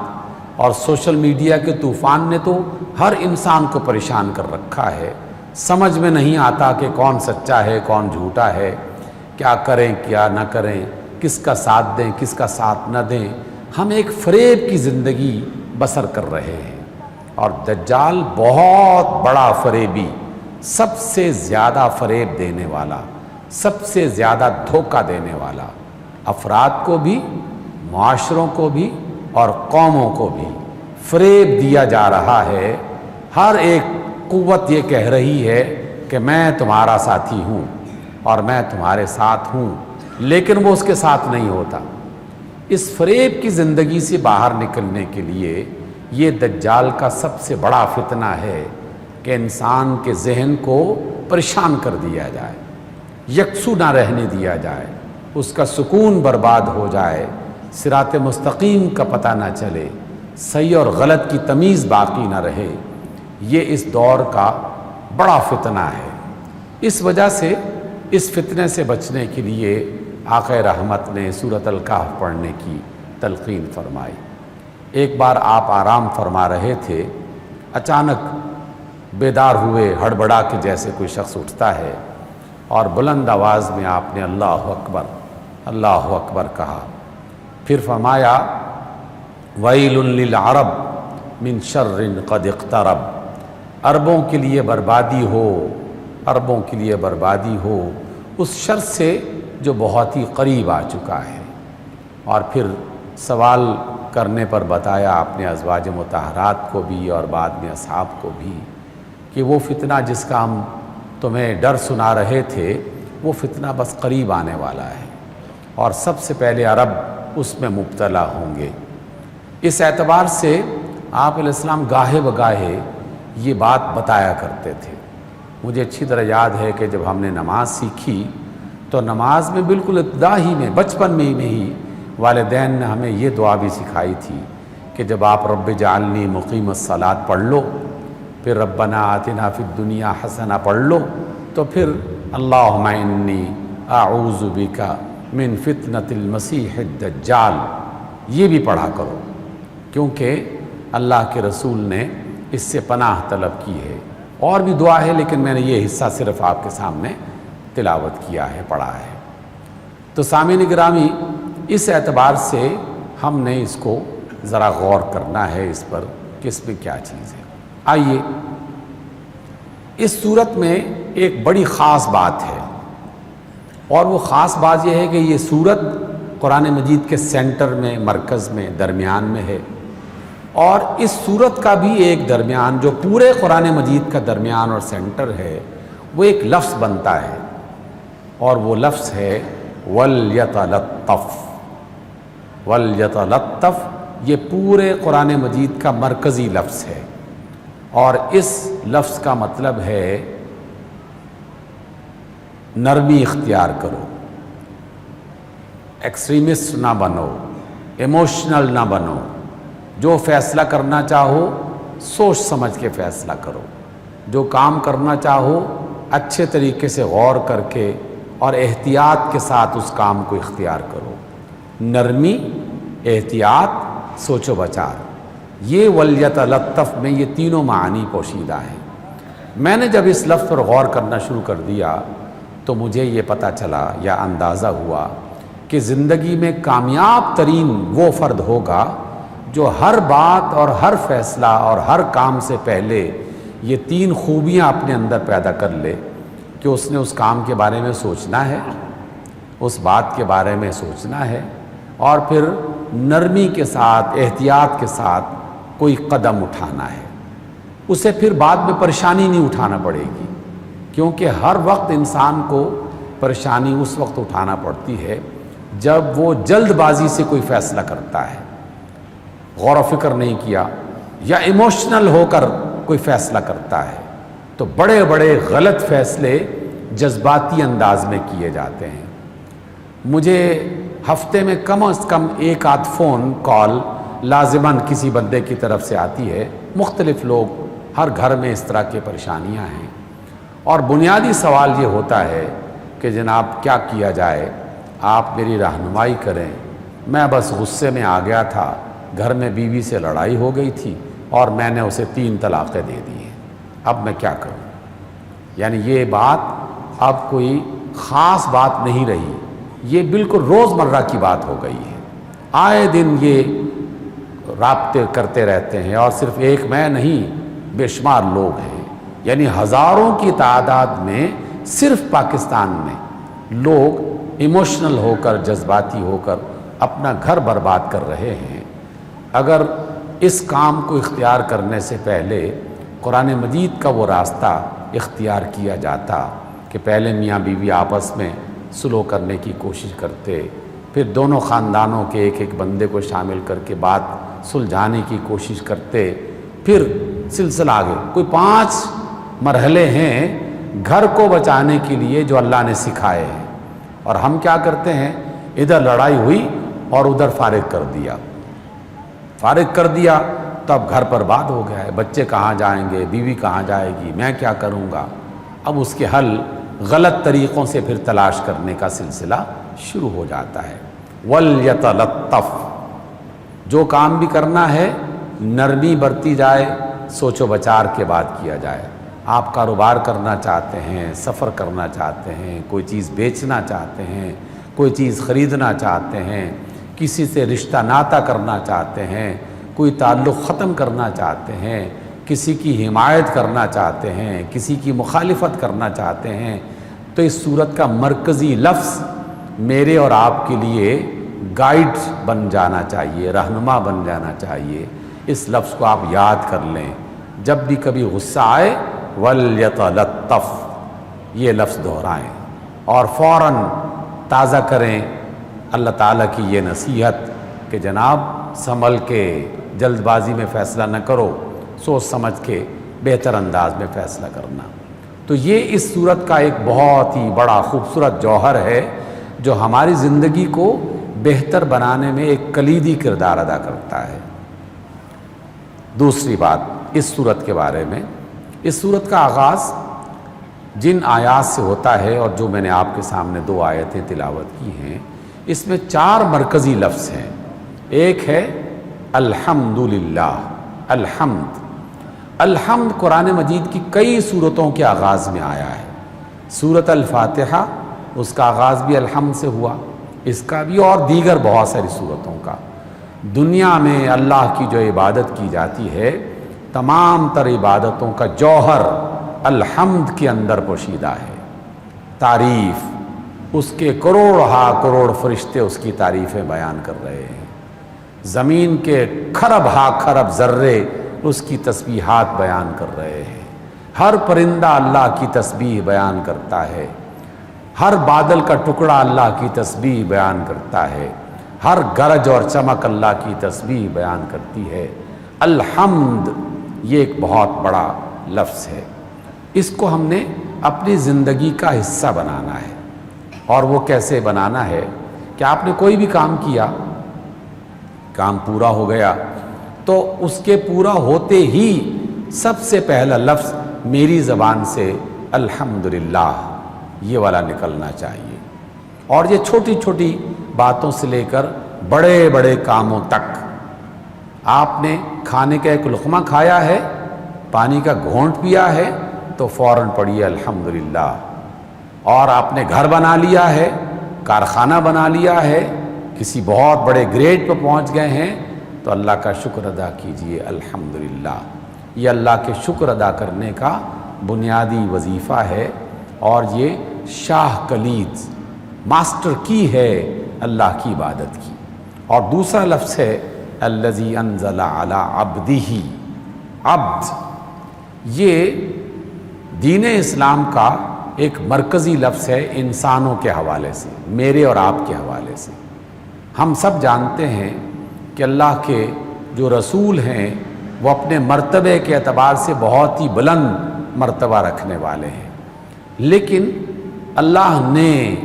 اور سوشل میڈیا کے طوفان نے تو ہر انسان کو پریشان کر رکھا ہے۔ سمجھ میں نہیں آتا کہ کون سچا ہے کون جھوٹا ہے، کیا کریں کیا نہ کریں، کس کا ساتھ دیں کس کا ساتھ نہ دیں۔ ہم ایک فریب کی زندگی بسر کر رہے ہیں، اور دجال بہت بڑا فریبی، سب سے زیادہ فریب دینے والا، سب سے زیادہ دھوکہ دینے والا، افراد کو بھی، معاشروں کو بھی اور قوموں کو بھی فریب دیا جا رہا ہے۔ ہر ایک قوت یہ کہہ رہی ہے کہ میں تمہارا ساتھی ہوں اور میں تمہارے ساتھ ہوں، لیکن وہ اس کے ساتھ نہیں ہوتا۔ اس فریب کی زندگی سے باہر نکلنے کے لیے یہ دجال کا سب سے بڑا فتنہ ہے کہ انسان کے ذہن کو پریشان کر دیا جائے، یکسو نہ رہنے دیا جائے، اس کا سکون برباد ہو جائے، صراط مستقیم کا پتہ نہ چلے، صحیح اور غلط کی تمیز باقی نہ رہے۔ یہ اس دور کا بڑا فتنہ ہے۔ اس وجہ سے اس فتنے سے بچنے کے لیے آقا رحمت نے سورۃ الکہف پڑھنے کی تلقین فرمائی۔ ایک بار آپ آرام فرما رہے تھے، اچانک بیدار ہوئے، ہڑبڑا کے جیسے کوئی شخص اٹھتا ہے، اور بلند آواز میں آپ نے اللہ اکبر اللہ اکبر کہا۔ پھر فرمایا ویل للعرب من شر قد اقترب، عربوں کے لیے بربادی ہو، عربوں کے لیے بربادی ہو اس شر سے جو بہت ہی قریب آ چکا ہے۔ اور پھر سوال کرنے پر بتایا آپ نے ازواج مطہرات کو بھی اور بعد میں اصحاب کو بھی کہ وہ فتنہ جس کا ہم تمہیں ڈر سنا رہے تھے وہ فتنہ بس قریب آنے والا ہے، اور سب سے پہلے عرب اس میں مبتلا ہوں گے۔ اس اعتبار سے آپ علیہ السلام گاہے بگاہے یہ بات بتایا کرتے تھے۔ مجھے اچھی طرح یاد ہے کہ جب ہم نے نماز سیکھی تو نماز میں بالکل ابتدا ہی میں بچپن میں ہی والدین نے ہمیں یہ دعا بھی سکھائی تھی کہ جب آپ رب جعلنی مقیم الصلاۃ پڑھ لو، پھر ربنا آتنا فی الدنیا حسنہ پڑھ لو، تو پھر اللہم انی اعوذ بک من فتنۃ المسیح الدجال یہ بھی پڑھا کرو، کیونکہ اللہ کے رسول نے اس سے پناہ طلب کی ہے۔ اور بھی دعا ہے لیکن میں نے یہ حصہ صرف آپ کے سامنے تلاوت کیا ہے، پڑھا ہے۔ تو سامعین گرامی، اس اعتبار سے ہم نے اس کو ذرا غور کرنا ہے اس پر کہ اس میں کیا چیز ہے۔ آئیے، اس صورت میں ایک بڑی خاص بات ہے، اور وہ خاص بات یہ ہے کہ یہ صورت قرآن مجید کے سینٹر میں، مرکز میں، درمیان میں ہے، اور اس صورت کا بھی ایک درمیان جو پورے قرآن مجید کا درمیان اور سینٹر ہے وہ ایک لفظ بنتا ہے، اور وہ لفظ ہے وَلْيَتَلَطَّفْ۔ وَلْيَتَلَطَّفْ یہ پورے قرآن مجید کا مرکزی لفظ ہے، اور اس لفظ کا مطلب ہے نرمی اختیار کرو، ایکسٹریمسٹ نہ بنو، ایموشنل نہ بنو، جو فیصلہ کرنا چاہو سوچ سمجھ کے فیصلہ کرو، جو کام کرنا چاہو اچھے طریقے سے غور کر کے اور احتیاط کے ساتھ اس کام کو اختیار کرو۔ نرمی، احتیاط، سوچ و بچار، یہ وَلْيَتَلَطَّفْ میں یہ تینوں معانی پوشیدہ ہیں۔ میں نے جب اس لفظ پر غور کرنا شروع کر دیا تو مجھے یہ پتہ چلا یا اندازہ ہوا کہ زندگی میں کامیاب ترین وہ فرد ہوگا جو ہر بات اور ہر فیصلہ اور ہر کام سے پہلے یہ تین خوبیاں اپنے اندر پیدا کر لے کہ اس نے اس کام کے بارے میں سوچنا ہے، اس بات کے بارے میں سوچنا ہے، اور پھر نرمی کے ساتھ، احتیاط کے ساتھ کوئی قدم اٹھانا ہے۔ اسے پھر بعد میں پریشانی نہیں اٹھانا پڑے گی، کیونکہ ہر وقت انسان کو پریشانی اس وقت اٹھانا پڑتی ہے جب وہ جلد بازی سے کوئی فیصلہ کرتا ہے، غور و فکر نہیں کیا، یا ایموشنل ہو کر کوئی فیصلہ کرتا ہے، تو بڑے بڑے غلط فیصلے جذباتی انداز میں کیے جاتے ہیں۔ مجھے ہفتے میں کم از کم ایک آدھ فون کال لازماً کسی بندے کی طرف سے آتی ہے، مختلف لوگ، ہر گھر میں اس طرح کی پریشانیاں ہیں، اور بنیادی سوال یہ ہوتا ہے کہ جناب کیا کیا جائے، آپ میری رہنمائی کریں، میں بس غصے میں آ گیا تھا، گھر میں بیوی سے لڑائی ہو گئی تھی اور میں نے اسے 3 طلاقیں دے دی ہیں، اب میں کیا کروں۔ یعنی یہ بات اب کوئی خاص بات نہیں رہی، یہ بالکل روزمرہ کی بات ہو گئی ہے۔ آئے دن یہ رابطے کرتے رہتے ہیں، اور صرف ایک میں نہیں، بے شمار لوگ ہیں، یعنی ہزاروں کی تعداد میں صرف پاکستان میں لوگ ایموشنل ہو کر، جذباتی ہو کر اپنا گھر برباد کر رہے ہیں۔ اگر اس کام کو اختیار کرنے سے پہلے قرآن مجید کا وہ راستہ اختیار کیا جاتا کہ پہلے میاں بیوی آپس میں صلح کرنے کی کوشش کرتے، پھر دونوں خاندانوں کے ایک ایک بندے کو شامل کر کے بات سلجھانے کی کوشش کرتے، پھر سلسلہ آگے، کوئی 5 مرحلے ہیں گھر کو بچانے کے لیے جو اللہ نے سکھائے ہیں، اور ہم کیا کرتے ہیں، ادھر لڑائی ہوئی اور ادھر فارغ کر دیا تو اب گھر پر بات ہو گیا ہے، بچے کہاں جائیں گے، بیوی کہاں جائے گی، میں کیا کروں گا۔ اب اس کے حل غلط طریقوں سے پھر تلاش کرنے کا سلسلہ شروع ہو جاتا ہے۔ وَلْيَتَلَطَّفْ، جو کام بھی کرنا ہے نرمی برتی جائے، سوچ و بچار کے بعد کیا جائے۔ آپ کاروبار کرنا چاہتے ہیں، سفر کرنا چاہتے ہیں، کوئی چیز بیچنا چاہتے ہیں، کوئی چیز خریدنا چاہتے ہیں، کسی سے رشتہ ناتا کرنا چاہتے ہیں، کوئی تعلق ختم کرنا چاہتے ہیں، کسی کی حمایت کرنا چاہتے ہیں، کسی کی مخالفت کرنا چاہتے ہیں، تو اس سورت کا مرکزی لفظ میرے اور آپ کے لیے گائیڈ بن جانا چاہیے، رہنما بن جانا چاہیے۔ اس لفظ کو آپ یاد کر لیں، جب بھی کبھی غصہ آئے وَلْيَتَلَطَّفْ یہ لفظ دہرائیں اور فوراً تازہ کریں اللہ تعالیٰ کی یہ نصیحت کہ جناب سنبھل کے، جلد بازی میں فیصلہ نہ کرو، سوچ سمجھ کے بہتر انداز میں فیصلہ کرنا۔ تو یہ اس صورت کا ایک بہت ہی بڑا خوبصورت جوہر ہے جو ہماری زندگی کو بہتر بنانے میں ایک کلیدی کردار ادا کرتا ہے۔ دوسری بات اس صورت کے بارے میں، اس صورت کا آغاز جن آیات سے ہوتا ہے اور جو میں نے آپ کے سامنے 2 آیتیں تلاوت کی ہیں، اس میں 4 مرکزی لفظ ہیں۔ ایک ہے الحمدللہ، الحمد۔ الحمد قرآن مجید کی کئی صورتوں کے آغاز میں آیا ہے۔ سورۃ الفاتحہ اس کا آغاز بھی الحمد سے ہوا، اس کا بھی، اور دیگر بہت ساری صورتوں کا۔ دنیا میں اللہ کی جو عبادت کی جاتی ہے، تمام تر عبادتوں کا جوہر الحمد کے اندر پوشیدہ ہے۔ تعریف، اس کے کروڑ ہا کروڑ فرشتے اس کی تعریفیں بیان کر رہے ہیں، زمین کے کھرب ہا کھرب ذرے اس کی تسبیحات بیان کر رہے ہیں، ہر پرندہ اللہ کی تسبیح بیان کرتا ہے، ہر بادل کا ٹکڑا اللہ کی تسبیح بیان کرتا ہے، ہر گرج اور چمک اللہ کی تسبیح بیان کرتی ہے۔ الحمد یہ ایک بہت بڑا لفظ ہے، اس کو ہم نے اپنی زندگی کا حصہ بنانا ہے۔ اور وہ کیسے بنانا ہے کہ آپ نے کوئی بھی کام کیا، کام پورا ہو گیا، تو اس کے پورا ہوتے ہی سب سے پہلا لفظ میری زبان سے الحمدللہ یہ والا نکلنا چاہیے۔ اور یہ چھوٹی چھوٹی باتوں سے لے کر بڑے بڑے کاموں تک، آپ نے کھانے کا ایک لقمہ کھایا ہے، پانی کا گھونٹ پیا ہے، تو فوراً پڑھیے الحمدللہ۔ اور آپ نے گھر بنا لیا ہے، کارخانہ بنا لیا ہے، کسی بہت بڑے گریڈ پہ پہنچ گئے ہیں، تو اللہ کا شکر ادا کیجئے الحمدللہ۔ یہ اللہ کے شکر ادا کرنے کا بنیادی وظیفہ ہے، اور یہ شاہ کلید، ماسٹر کی ہے اللہ کی عبادت کی۔ اور دوسرا لفظ ہے الذی انزل علی عبدہ، عبد یہ دین اسلام کا ایک مرکزی لفظ ہے انسانوں کے حوالے سے، میرے اور آپ کے حوالے سے۔ ہم سب جانتے ہیں کہ اللہ کے جو رسول ہیں وہ اپنے مرتبے کے اعتبار سے بہت ہی بلند مرتبہ رکھنے والے ہیں، لیکن اللہ نے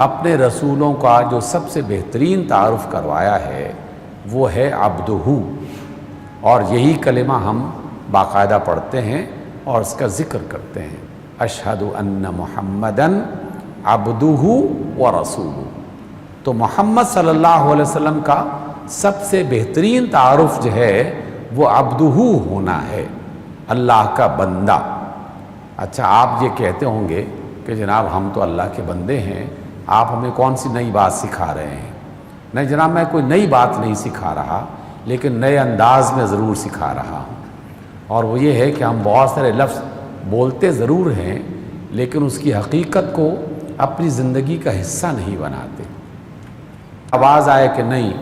اپنے رسولوں کا جو سب سے بہترین تعارف کروایا ہے وہ ہے عبدہ، اور یہی کلمہ ہم باقاعدہ پڑھتے ہیں اور اس کا ذکر کرتے ہیں، اشہد ان محمدن عبدہ ورسولہ۔ تو محمد صلی اللہ علیہ وسلم کا سب سے بہترین تعارف جو ہے وہ عبدہ ہونا ہے، اللہ کا بندہ۔ اچھا، آپ یہ کہتے ہوں گے کہ جناب ہم تو اللہ کے بندے ہیں، آپ ہمیں کون سی نئی بات سکھا رہے ہیں؟ نہیں جناب، میں کوئی نئی بات نہیں سکھا رہا، لیکن نئے انداز میں ضرور سکھا رہا ہوں۔ اور وہ یہ ہے کہ ہم بہت سارے لفظ بولتے ضرور ہیں، لیکن اس کی حقیقت کو اپنی زندگی کا حصہ نہیں بناتے۔ آواز آئے کہ نہیں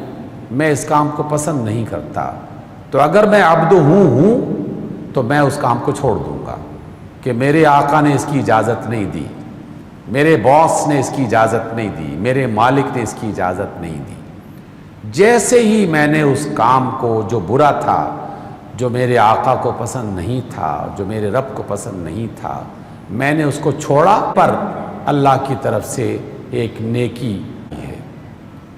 میں اس کام کو پسند نہیں کرتا، تو اگر میں عبد ہوں تو میں اس کام کو چھوڑ دوں گا کہ میرے آقا نے اس کی اجازت نہیں دی، میرے باس نے اس کی اجازت نہیں دی، میرے مالک نے اس کی اجازت نہیں دی۔ جیسے ہی میں نے اس کام کو جو برا تھا، جو میرے آقا کو پسند نہیں تھا، جو میرے رب کو پسند نہیں تھا، میں نے اس کو چھوڑا، پر اللہ کی طرف سے ایک نیکی ہے،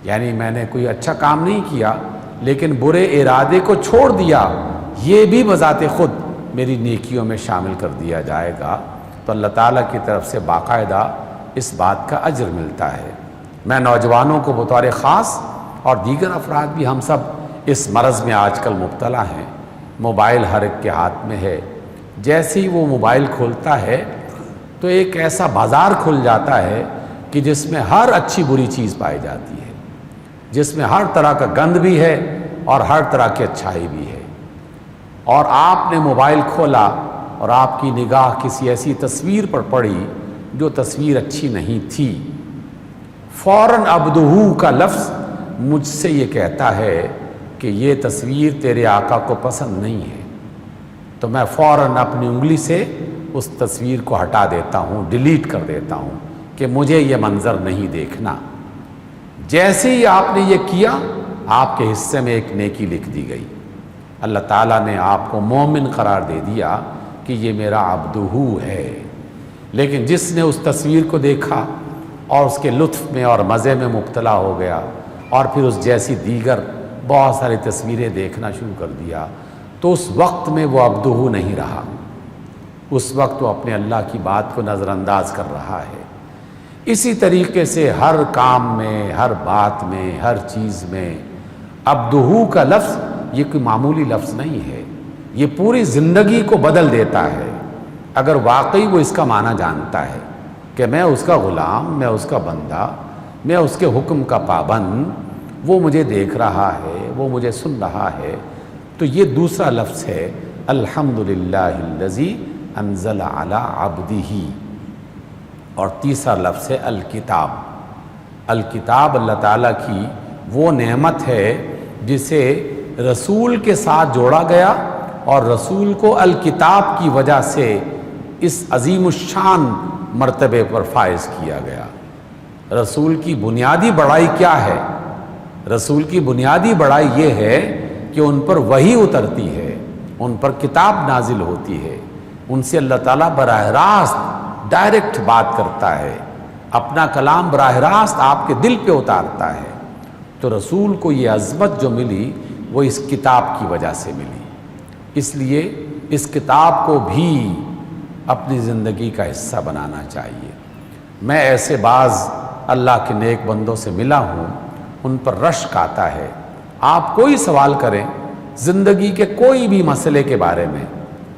یعنی میں نے کوئی اچھا کام نہیں کیا لیکن برے ارادے کو چھوڑ دیا، یہ بھی بذات خود میری نیکیوں میں شامل کر دیا جائے گا، تو اللہ تعالیٰ کی طرف سے باقاعدہ اس بات کا اجر ملتا ہے۔ میں نوجوانوں کو بطور خاص اور دیگر افراد بھی، ہم سب اس مرض میں آج کل مبتلا ہیں، موبائل ہر ایک کے ہاتھ میں ہے، جیسے ہی وہ موبائل کھولتا ہے تو ایک ایسا بازار کھل جاتا ہے کہ جس میں ہر اچھی بری چیز پائی جاتی ہے، جس میں ہر طرح کا گند بھی ہے اور ہر طرح کی اچھائی بھی ہے۔ اور آپ نے موبائل کھولا اور آپ کی نگاہ کسی ایسی تصویر پر پڑی جو تصویر اچھی نہیں تھی، فوراً عبدہو کا لفظ مجھ سے یہ کہتا ہے کہ یہ تصویر تیرے آقا کو پسند نہیں ہے، تو میں فوراً اپنی انگلی سے اس تصویر کو ہٹا دیتا ہوں، ڈیلیٹ کر دیتا ہوں کہ مجھے یہ منظر نہیں دیکھنا۔ جیسے ہی آپ نے یہ کیا، آپ کے حصے میں ایک نیکی لکھ دی گئی۔ اللہ تعالیٰ نے آپ کو مومن قرار دے دیا کہ یہ میرا عبدہو ہے۔ لیکن جس نے اس تصویر کو دیکھا اور اس کے لطف میں اور مزے میں مبتلا ہو گیا اور پھر اس جیسی دیگر بہت ساری تصویریں دیکھنا شروع کر دیا، تو اس وقت میں وہ عبدہو نہیں رہا، اس وقت وہ اپنے اللہ کی بات کو نظر انداز کر رہا ہے۔ اسی طریقے سے ہر کام میں، ہر بات میں، ہر چیز میں عبدہو کا لفظ یہ کوئی معمولی لفظ نہیں ہے، یہ پوری زندگی کو بدل دیتا ہے اگر واقعی وہ اس کا معنی جانتا ہے کہ میں اس کا غلام، میں اس کا بندہ، میں اس کے حکم کا پابند، وہ مجھے دیکھ رہا ہے، وہ مجھے سن رہا ہے۔ تو یہ دوسرا لفظ ہے الحمدللہ الذی انزل علی عبدہ، اور تیسرا لفظ ہے الکتاب۔ الکتاب اللہ تعالیٰ کی وہ نعمت ہے جسے رسول کے ساتھ جوڑا گیا، اور رسول کو الکتاب کی وجہ سے اس عظیم الشان مرتبے پر فائز کیا گیا۔ رسول کی بنیادی بڑائی کیا ہے؟ رسول کی بنیادی بڑائی یہ ہے کہ ان پر وحی اترتی ہے، ان پر کتاب نازل ہوتی ہے، ان سے اللہ تعالیٰ براہ راست ڈائریکٹ بات کرتا ہے، اپنا کلام براہ راست آپ کے دل پہ اتارتا ہے۔ تو رسول کو یہ عظمت جو ملی وہ اس کتاب کی وجہ سے ملی، اس لیے اس کتاب کو بھی اپنی زندگی کا حصہ بنانا چاہیے۔ میں ایسے بعض اللہ کے نیک بندوں سے ملا ہوں، ان پر رشک آتا ہے۔ آپ کوئی سوال کریں زندگی کے کوئی بھی مسئلے کے بارے میں،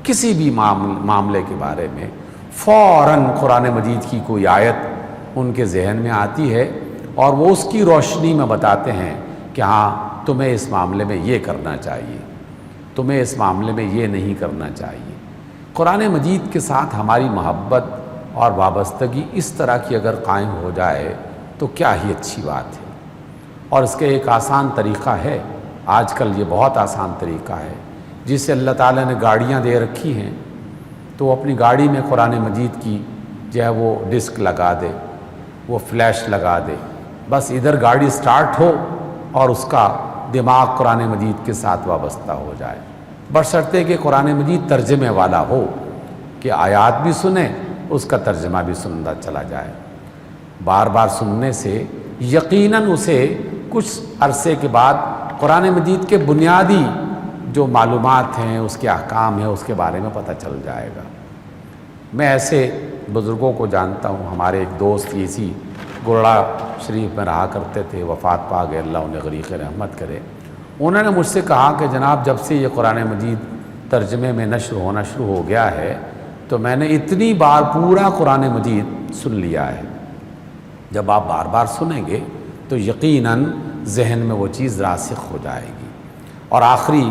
کسی بھی معاملے کے بارے میں، فوراً قرآن مجید کی کوئی آیت ان کے ذہن میں آتی ہے اور وہ اس کی روشنی میں بتاتے ہیں کہ ہاں تمہیں اس معاملے میں یہ کرنا چاہیے، تمہیں اس معاملے میں یہ نہیں کرنا چاہیے۔ قرآن مجید کے ساتھ ہماری محبت اور وابستگی اس طرح کی اگر قائم ہو جائے تو کیا ہی اچھی بات ہے۔ اور اس کا ایک آسان طریقہ ہے، آج کل یہ بہت آسان طریقہ ہے، جسے اللہ تعالیٰ نے گاڑیاں دے رکھی ہیں تو وہ اپنی گاڑی میں قرآن مجید کی جو ہے وہ ڈسک لگا دے، وہ فلیش لگا دے، بس ادھر گاڑی سٹارٹ ہو اور اس کا دماغ قرآن مجید کے ساتھ وابستہ ہو جائے، بشرطے کہ قرآن مجید ترجمے والا ہو کہ آیات بھی سنیں، اس کا ترجمہ بھی سنتا چلا جائے۔ بار بار سننے سے یقیناً اسے کچھ عرصے کے بعد قرآن مجید کے بنیادی جو معلومات ہیں، اس کے احکام ہیں، اس کے بارے میں پتہ چل جائے گا۔ میں ایسے بزرگوں کو جانتا ہوں، ہمارے ایک دوست اسی گرڑا شریف میں رہا کرتے تھے، وفات پا گئے، اللہ انہیں غریق رحمت کرے۔ انہوں نے مجھ سے کہا کہ جناب جب سے یہ قرآن مجید ترجمے میں نشر ہونا شروع ہو گیا ہے تو میں نے اتنی بار پورا قرآن مجید سن لیا ہے۔ جب آپ بار بار سنیں گے تو یقیناً ذہن میں وہ چیز راسخ ہو جائے گی۔ اور آخری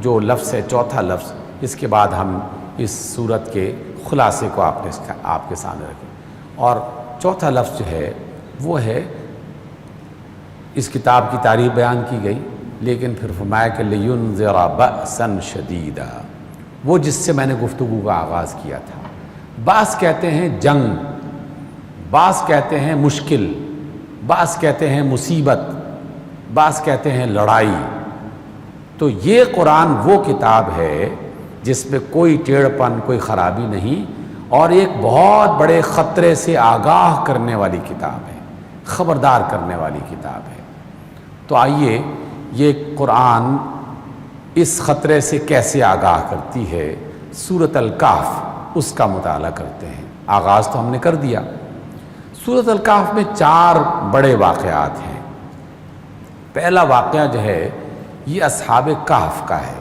جو لفظ ہے، چوتھا لفظ، اس کے بعد ہم اس صورت کے خلاصے کو آپ کے سامنے رکھیں۔ اور چوتھا لفظ جو ہے وہ ہے، اس کتاب کی تعریف بیان کی گئی، لیکن پھر فرمایا کہ لِيُنذِرَ بَأْسًا شَدِيدًا، وہ جس سے میں نے گفتگو کا آغاز کیا تھا۔ بعض کہتے ہیں جنگ، بعض کہتے ہیں مشکل، بعض کہتے ہیں مصیبت، بعض کہتے ہیں لڑائی۔ تو یہ قرآن وہ کتاب ہے جس میں کوئی ٹیڑھ پن، کوئی خرابی نہیں، اور ایک بہت بڑے خطرے سے آگاہ کرنے والی کتاب ہے، خبردار کرنے والی کتاب ہے۔ تو آئیے یہ قرآن اس خطرے سے کیسے آگاہ کرتی ہے، سورۃ الکہف اس کا مطالعہ کرتے ہیں۔ آغاز تو ہم نے کر دیا۔ سورۃ الکہف میں 4 بڑے واقعات ہیں۔ پہلا واقعہ جو ہے یہ اصحاب کہف کا ہے۔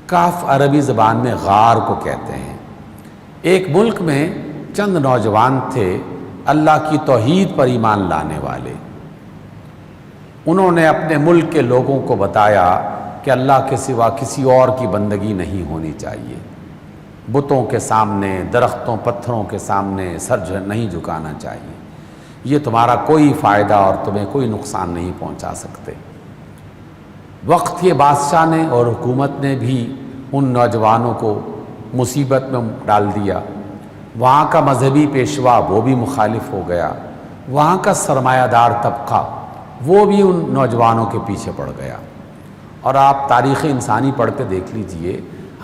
کہف عربی زبان میں غار کو کہتے ہیں۔ ایک ملک میں چند نوجوان تھے اللہ کی توحید پر ایمان لانے والے۔ انہوں نے اپنے ملک کے لوگوں کو بتایا کہ اللہ کے سوا کسی اور کی بندگی نہیں ہونی چاہیے، بتوں کے سامنے، درختوں پتھروں کے سامنے سر نہیں جھکانا چاہیے، یہ تمہارا کوئی فائدہ اور تمہیں کوئی نقصان نہیں پہنچا سکتے۔ وقت کے بادشاہ نے اور حکومت نے بھی ان نوجوانوں کو مصیبت میں ڈال دیا، وہاں کا مذہبی پیشوا وہ بھی مخالف ہو گیا، وہاں کا سرمایہ دار طبقہ وہ بھی ان نوجوانوں کے پیچھے پڑ گیا۔ اور آپ تاریخ انسانی پڑھ کے دیکھ لیجئے،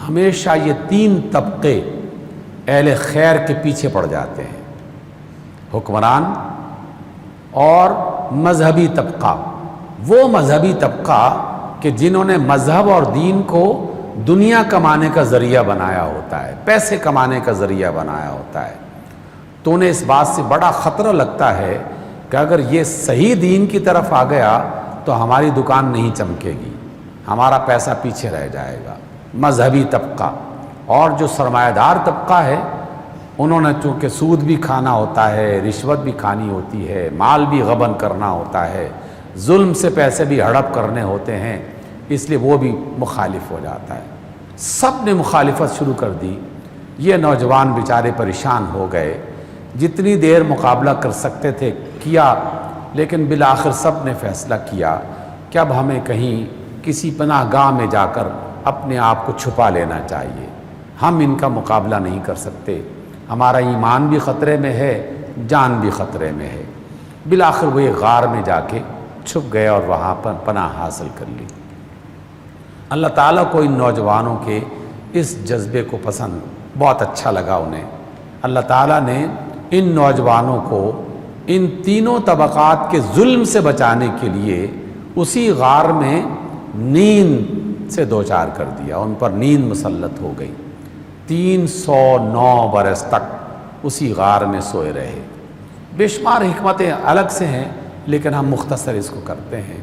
ہمیشہ یہ تین طبقے اہل خیر کے پیچھے پڑ جاتے ہیں، حکمران اور مذہبی طبقہ، وہ مذہبی طبقہ کہ جنہوں نے مذہب اور دین کو دنیا کمانے کا ذریعہ بنایا ہوتا ہے، پیسے کمانے کا ذریعہ بنایا ہوتا ہے، تو انہیں اس بات سے بڑا خطرہ لگتا ہے کہ اگر یہ صحیح دین کی طرف آ گیا تو ہماری دکان نہیں چمکے گی، ہمارا پیسہ پیچھے رہ جائے گا۔ مذہبی طبقہ اور جو سرمایہ دار طبقہ ہے، انہوں نے چونکہ سود بھی کھانا ہوتا ہے، رشوت بھی کھانی ہوتی ہے، مال بھی غبن کرنا ہوتا ہے، ظلم سے پیسے بھی ہڑپ کرنے ہوتے ہیں، اس لیے وہ بھی مخالف ہو جاتا ہے۔ سب نے مخالفت شروع کر دی، یہ نوجوان بیچارے پریشان ہو گئے، جتنی دیر مقابلہ کر سکتے تھے کیا، لیکن بالآخر سب نے فیصلہ کیا کہ اب ہمیں کہیں کسی پناہ گاہ میں جا کر اپنے آپ کو چھپا لینا چاہیے، ہم ان کا مقابلہ نہیں کر سکتے، ہمارا ایمان بھی خطرے میں ہے، جان بھی خطرے میں ہے۔ بالآخر وہ ایک غار میں جا کے چھپ گئے اور وہاں پر پناہ حاصل کر لی۔ اللہ تعالیٰ کو ان نوجوانوں کے اس جذبے کو پسند بہت اچھا لگا انہیں۔ اللہ تعالیٰ نے ان نوجوانوں کو ان تینوں طبقات کے ظلم سے بچانے کے لیے اسی غار میں نیند سے دوچار کر دیا، ان پر نیند مسلط ہو گئی، 309 برس تک اسی غار میں سوئے رہے۔ بے شمار حکمتیں الگ سے ہیں لیکن ہم مختصر اس کو کرتے ہیں۔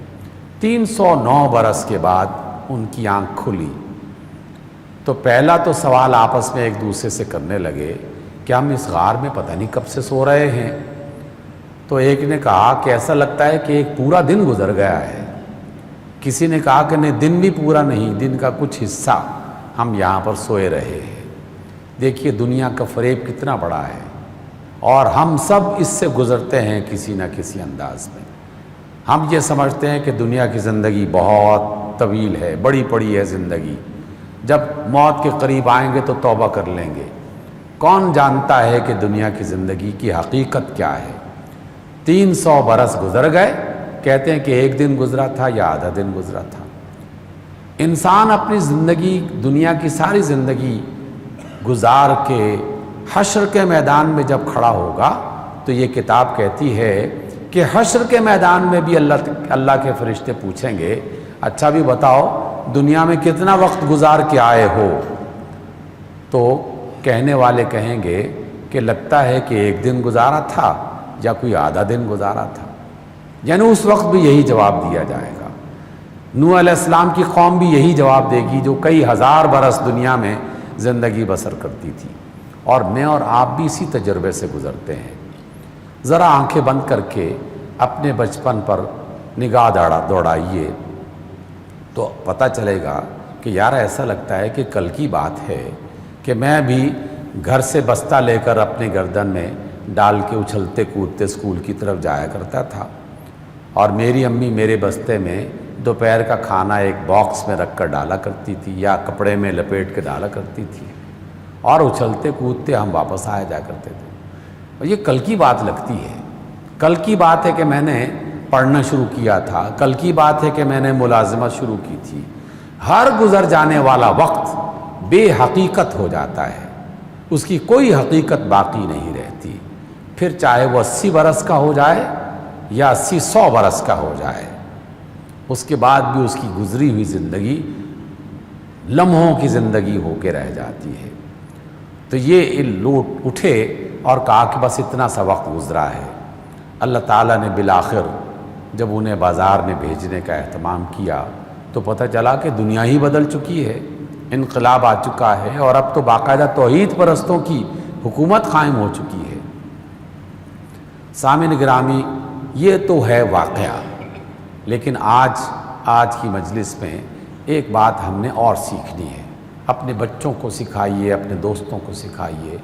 309 برس کے بعد ان کی آنکھ کھلی تو پہلا تو سوال آپس میں ایک دوسرے سے کرنے لگے کہ ہم اس غار میں پتہ نہیں کب سے سو رہے ہیں۔ تو ایک نے کہا کہ ایسا لگتا ہے کہ ایک پورا دن گزر گیا ہے، کسی نے کہا کہ نہیں، دن بھی پورا نہیں، دن کا کچھ حصہ ہم یہاں پر سوئے رہے ہیں۔ دیکھیے دنیا کا فریب کتنا بڑا ہے، اور ہم سب اس سے گزرتے ہیں کسی نہ کسی انداز میں۔ ہم یہ سمجھتے ہیں کہ دنیا کی زندگی بہت طویل ہے، بڑی پڑی ہے زندگی، جب موت کے قریب آئیں گے تو توبہ کر لیں گے۔ کون جانتا ہے کہ دنیا کی زندگی کی حقیقت کیا ہے؟ 300 برس گزر گئے، کہتے ہیں کہ ایک دن گزرا تھا یا آدھا دن گزرا تھا۔ انسان اپنی زندگی، دنیا کی ساری زندگی گزار کے حشر کے میدان میں جب کھڑا ہوگا تو یہ کتاب کہتی ہے کہ حشر کے میدان میں بھی اللہ کے فرشتے پوچھیں گے، اچھا بھی بتاؤ دنیا میں کتنا وقت گزار کے آئے ہو؟ تو کہنے والے کہیں گے کہ لگتا ہے کہ ایک دن گزارا تھا یا کوئی آدھا دن گزارا تھا، یعنی اس وقت بھی یہی جواب دیا جائے گا۔ نوح علیہ السلام کی قوم بھی یہی جواب دے گی جو کئی ہزار برس دنیا میں زندگی بسر کرتی تھی، اور میں اور آپ بھی اسی تجربے سے گزرتے ہیں۔ ذرا آنکھیں بند کر کے اپنے بچپن پر نگاہ دوڑائیے تو پتہ چلے گا کہ یار ایسا لگتا ہے کہ کل کی بات ہے کہ میں بھی گھر سے بستہ لے کر اپنے گردن میں ڈال کے اچھلتے کودتے اسکول کی طرف جایا کرتا تھا، اور میری امی میرے بستے میں دوپہر کا کھانا ایک باکس میں رکھ کر ڈالا کرتی تھی یا کپڑے میں لپیٹ کے ڈالا کرتی تھی، اور اچھلتے کودتے ہم واپس آیا جا کرتے تھے۔ اور یہ کل کی بات لگتی ہے، کل کی بات ہے کہ میں نے پڑھنا شروع کیا تھا، کل کی بات ہے کہ میں نے ملازمت شروع کی تھی۔ ہر گزر جانے والا وقت بے حقیقت ہو جاتا ہے، اس کی کوئی حقیقت باقی نہیں رہتی، پھر چاہے وہ 80 برس کا ہو جائے یا 100 برس کا ہو جائے، اس کے بعد بھی اس کی گزری ہوئی زندگی لمحوں کی زندگی ہو کے رہ جاتی ہے۔ تو یہ لوٹ اٹھے اور کہا کہ بس اتنا سا وقت گزرا ہے۔ اللہ تعالیٰ نے بالآخر جب انہیں بازار میں بھیجنے کا اہتمام کیا تو پتہ چلا کہ دنیا ہی بدل چکی ہے، انقلاب آ چکا ہے، اور اب تو باقاعدہ توحید پرستوں کی حکومت قائم ہو چکی ہے۔ سامعین گرامی، یہ تو ہے واقعہ، لیکن آج کی مجلس میں ایک بات ہم نے اور سیکھنی ہے، اپنے بچوں کو سکھائیے، اپنے دوستوں کو سکھائیے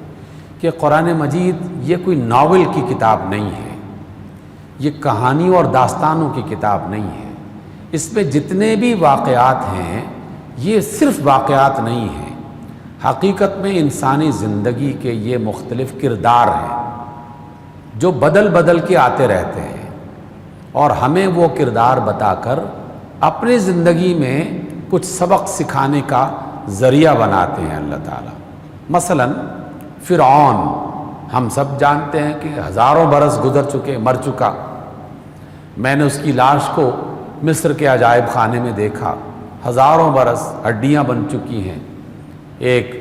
کہ قرآن مجید یہ کوئی ناول کی کتاب نہیں ہے، یہ کہانی اور داستانوں کی کتاب نہیں ہے۔ اس میں جتنے بھی واقعات ہیں یہ صرف واقعات نہیں ہیں، حقیقت میں انسانی زندگی کے یہ مختلف کردار ہیں جو بدل بدل کے آتے رہتے ہیں، اور ہمیں وہ کردار بتا کر اپنی زندگی میں کچھ سبق سکھانے کا ذریعہ بناتے ہیں اللہ تعالیٰ۔ مثلا فرعون، ہم سب جانتے ہیں کہ ہزاروں برس گزر چکے، مر چکا۔ میں نے اس کی لاش کو مصر کے عجائب خانے میں دیکھا، ہزاروں برس ہڈیاں بن چکی ہیں، ایک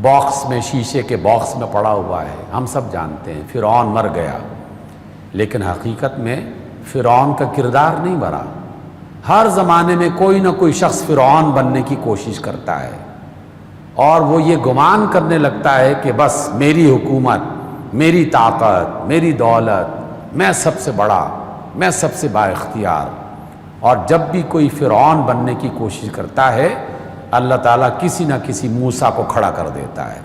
باکس میں، شیشے کے باکس میں پڑا ہوا ہے۔ ہم سب جانتے ہیں فرعون مر گیا، لیکن حقیقت میں فرعون کا کردار نہیں بھرا۔ ہر زمانے میں کوئی نہ کوئی شخص فرعون بننے کی کوشش کرتا ہے، اور وہ یہ گمان کرنے لگتا ہے کہ بس میری حکومت، میری طاقت، میری دولت، میں سب سے بڑا، میں سب سے با اختیار۔ اور جب بھی کوئی فرعون بننے کی کوشش کرتا ہے، اللہ تعالیٰ کسی نہ کسی موسیٰ کو کھڑا کر دیتا ہے،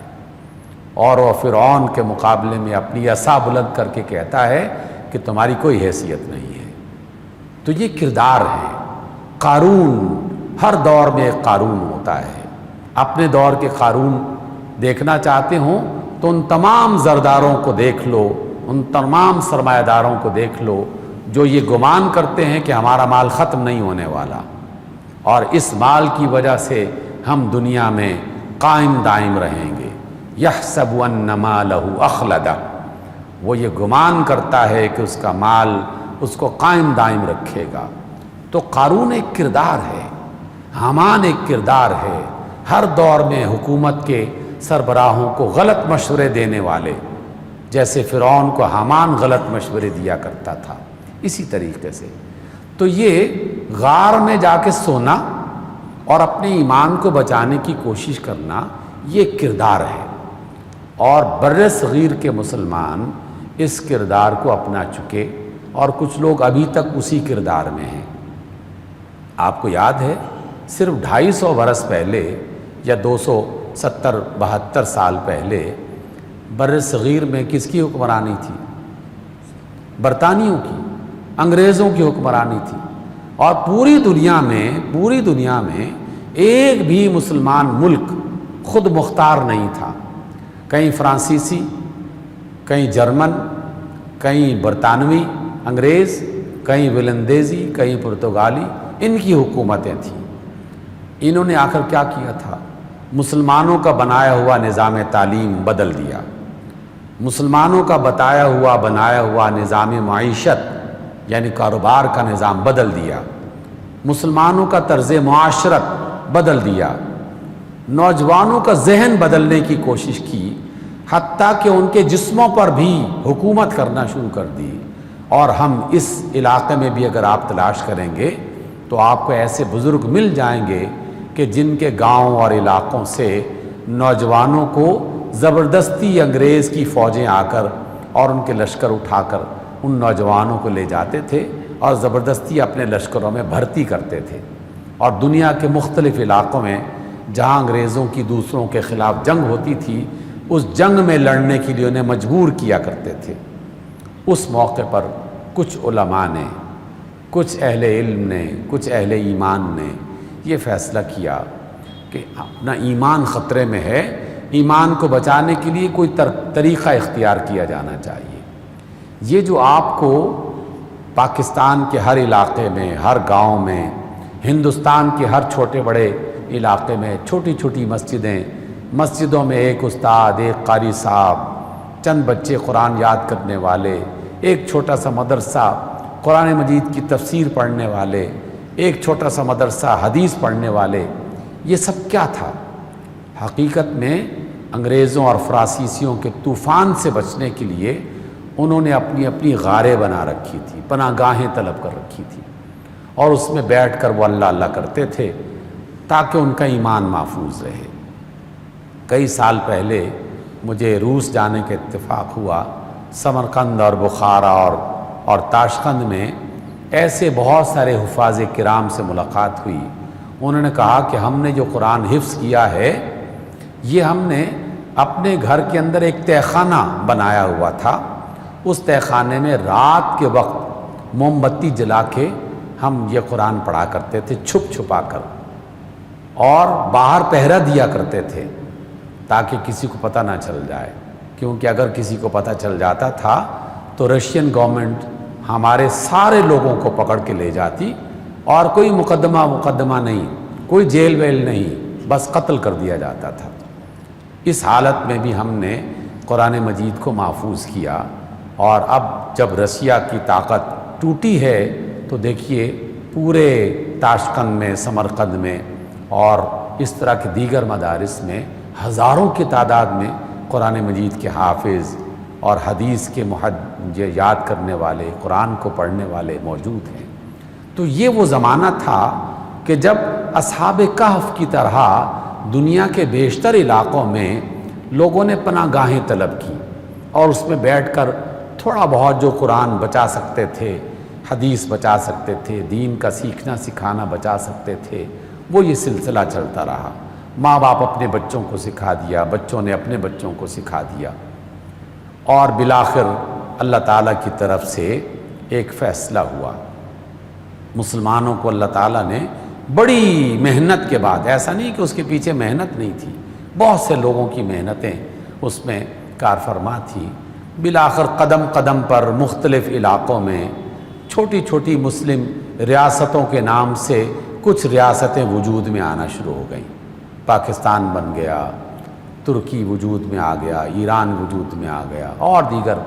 اور وہ فرعون کے مقابلے میں اپنی عصا بلند کر کے کہتا ہے کہ تمہاری کوئی حیثیت نہیں ہے۔ تو یہ کردار ہے۔ قارون، ہر دور میں ایک قارون ہوتا ہے۔ اپنے دور کے قارون دیکھنا چاہتے ہوں تو ان تمام زرداروں کو دیکھ لو، ان تمام سرمایہ داروں کو دیکھ لو جو یہ گمان کرتے ہیں کہ ہمارا مال ختم نہیں ہونے والا، اور اس مال کی وجہ سے ہم دنیا میں قائم دائم رہیں گے۔ یحسب ان مالہ اخلدہ، وہ یہ گمان کرتا ہے کہ اس کا مال اس کو قائم دائم رکھے گا۔ تو قارون ایک کردار ہے، حامان ایک کردار ہے، ہر دور میں حکومت کے سربراہوں کو غلط مشورے دینے والے، جیسے فرعون کو حامان غلط مشورے دیا کرتا تھا، اسی طریقے سے۔ تو یہ غار میں جا کے سونا اور اپنے ایمان کو بچانے کی کوشش کرنا، یہ کردار ہے، اور بر صغیر کے مسلمان اس کردار کو اپنا چکے، اور کچھ لوگ ابھی تک اسی کردار میں ہیں۔ آپ کو یاد ہے صرف 250 برس پہلے یا 270-72 سال پہلے بر صغیر میں کس کی حکمرانی تھی؟ برطانیوں کی، انگریزوں کی حکمرانی تھی، اور پوری دنیا میں ایک بھی مسلمان ملک خود مختار نہیں تھا۔ کہیں فرانسیسی، کہیں جرمن، کہیں برطانوی انگریز، کہیں ولندیزی، کہیں پرتگالی، ان کی حکومتیں تھیں۔ انہوں نے آ کر کیا کیا تھا؟ مسلمانوں کا بنایا ہوا نظام تعلیم بدل دیا، مسلمانوں کا بنایا ہوا نظام معیشت یعنی کاروبار کا نظام بدل دیا، مسلمانوں کا طرز معاشرت بدل دیا، نوجوانوں کا ذہن بدلنے کی کوشش کی، حتیٰ کہ ان کے جسموں پر بھی حکومت کرنا شروع کر دی۔ اور ہم اس علاقے میں بھی اگر آپ تلاش کریں گے تو آپ کو ایسے بزرگ مل جائیں گے کہ جن کے گاؤں اور علاقوں سے نوجوانوں کو زبردستی انگریز کی فوجیں آ کر اور ان کے لشکر اٹھا کر ان نوجوانوں کو لے جاتے تھے اور زبردستی اپنے لشکروں میں بھرتی کرتے تھے، اور دنیا کے مختلف علاقوں میں جہاں انگریزوں کی دوسروں کے خلاف جنگ ہوتی تھی، اس جنگ میں لڑنے کے لیے انہیں مجبور کیا کرتے تھے۔ اس موقع پر کچھ علماء نے، کچھ اہل علم نے، کچھ اہل ایمان نے یہ فیصلہ کیا کہ اپنا ایمان خطرے میں ہے، ایمان کو بچانے کے لیے کوئی طریقہ اختیار کیا جانا چاہیے۔ یہ جو آپ کو پاکستان کے ہر علاقے میں، ہر گاؤں میں، ہندوستان کے ہر چھوٹے بڑے علاقے میں چھوٹی چھوٹی مسجدوں میں ایک استاد، ایک قاری صاحب، چند بچے قرآن یاد کرنے والے، ایک چھوٹا سا مدرسہ قرآن مجید کی تفسیر پڑھنے والے، ایک چھوٹا سا مدرسہ حدیث پڑھنے والے، یہ سب کیا تھا؟ حقیقت میں انگریزوں اور فرانسیسیوں کے طوفان سے بچنے کے لیے انہوں نے اپنی اپنی غاریں بنا رکھی تھی، پناہ گاہیں طلب کر رکھی تھی، اور اس میں بیٹھ کر وہ اللہ اللہ کرتے تھے تاکہ ان کا ایمان محفوظ رہے۔ کئی سال پہلے مجھے روس جانے کا اتفاق ہوا، سمرقند اور بخارا اور تاشقند میں ایسے بہت سارے حفاظ کرام سے ملاقات ہوئی۔ انہوں نے کہا کہ ہم نے جو قرآن حفظ کیا ہے یہ ہم نے اپنے گھر کے اندر ایک تہہ خانہ بنایا ہوا تھا، اس تہہ خانے میں رات کے وقت موم بتی جلا کے ہم یہ قرآن پڑھا کرتے تھے چھپ چھپا کر، اور باہر پہرا دیا کرتے تھے تاکہ کسی کو پتہ نہ چل جائے، کیونکہ اگر کسی کو پتہ چل جاتا تھا تو رشین گورنمنٹ ہمارے سارے لوگوں کو پکڑ کے لے جاتی، اور کوئی مقدمہ نہیں، کوئی جیل ویل نہیں، بس قتل کر دیا جاتا تھا۔ اس حالت میں بھی ہم نے قرآن مجید کو محفوظ کیا، اور اب جب رشیا کی طاقت ٹوٹی ہے تو دیکھیے پورے تاشقند میں، سمرقند میں اور اس طرح کے دیگر مدارس میں ہزاروں کی تعداد میں قرآن مجید کے حافظ اور حدیث کے یاد کرنے والے، قرآن کو پڑھنے والے موجود ہیں۔ تو یہ وہ زمانہ تھا کہ جب اصحاب کہف کی طرح دنیا کے بیشتر علاقوں میں لوگوں نے پناہ گاہیں طلب کی، اور اس میں بیٹھ کر تھوڑا بہت جو قرآن بچا سکتے تھے، حدیث بچا سکتے تھے، دین کا سیکھنا سکھانا بچا سکتے تھے، وہ یہ سلسلہ چلتا رہا۔ ماں باپ اپنے بچوں کو سکھا دیا، بچوں نے اپنے بچوں کو سکھا دیا، اور بالآخر اللہ تعالیٰ کی طرف سے ایک فیصلہ ہوا۔ مسلمانوں کو اللہ تعالیٰ نے بڑی محنت کے بعد، ایسا نہیں کہ اس کے پیچھے محنت نہیں تھی، بہت سے لوگوں کی محنتیں اس میں کار فرما تھی، بالآخر قدم قدم پر مختلف علاقوں میں چھوٹی چھوٹی مسلم ریاستوں کے نام سے کچھ ریاستیں وجود میں آنا شروع ہو گئیں۔ پاکستان بن گیا، ترکی وجود میں آ گیا، ایران وجود میں آ گیا، اور دیگر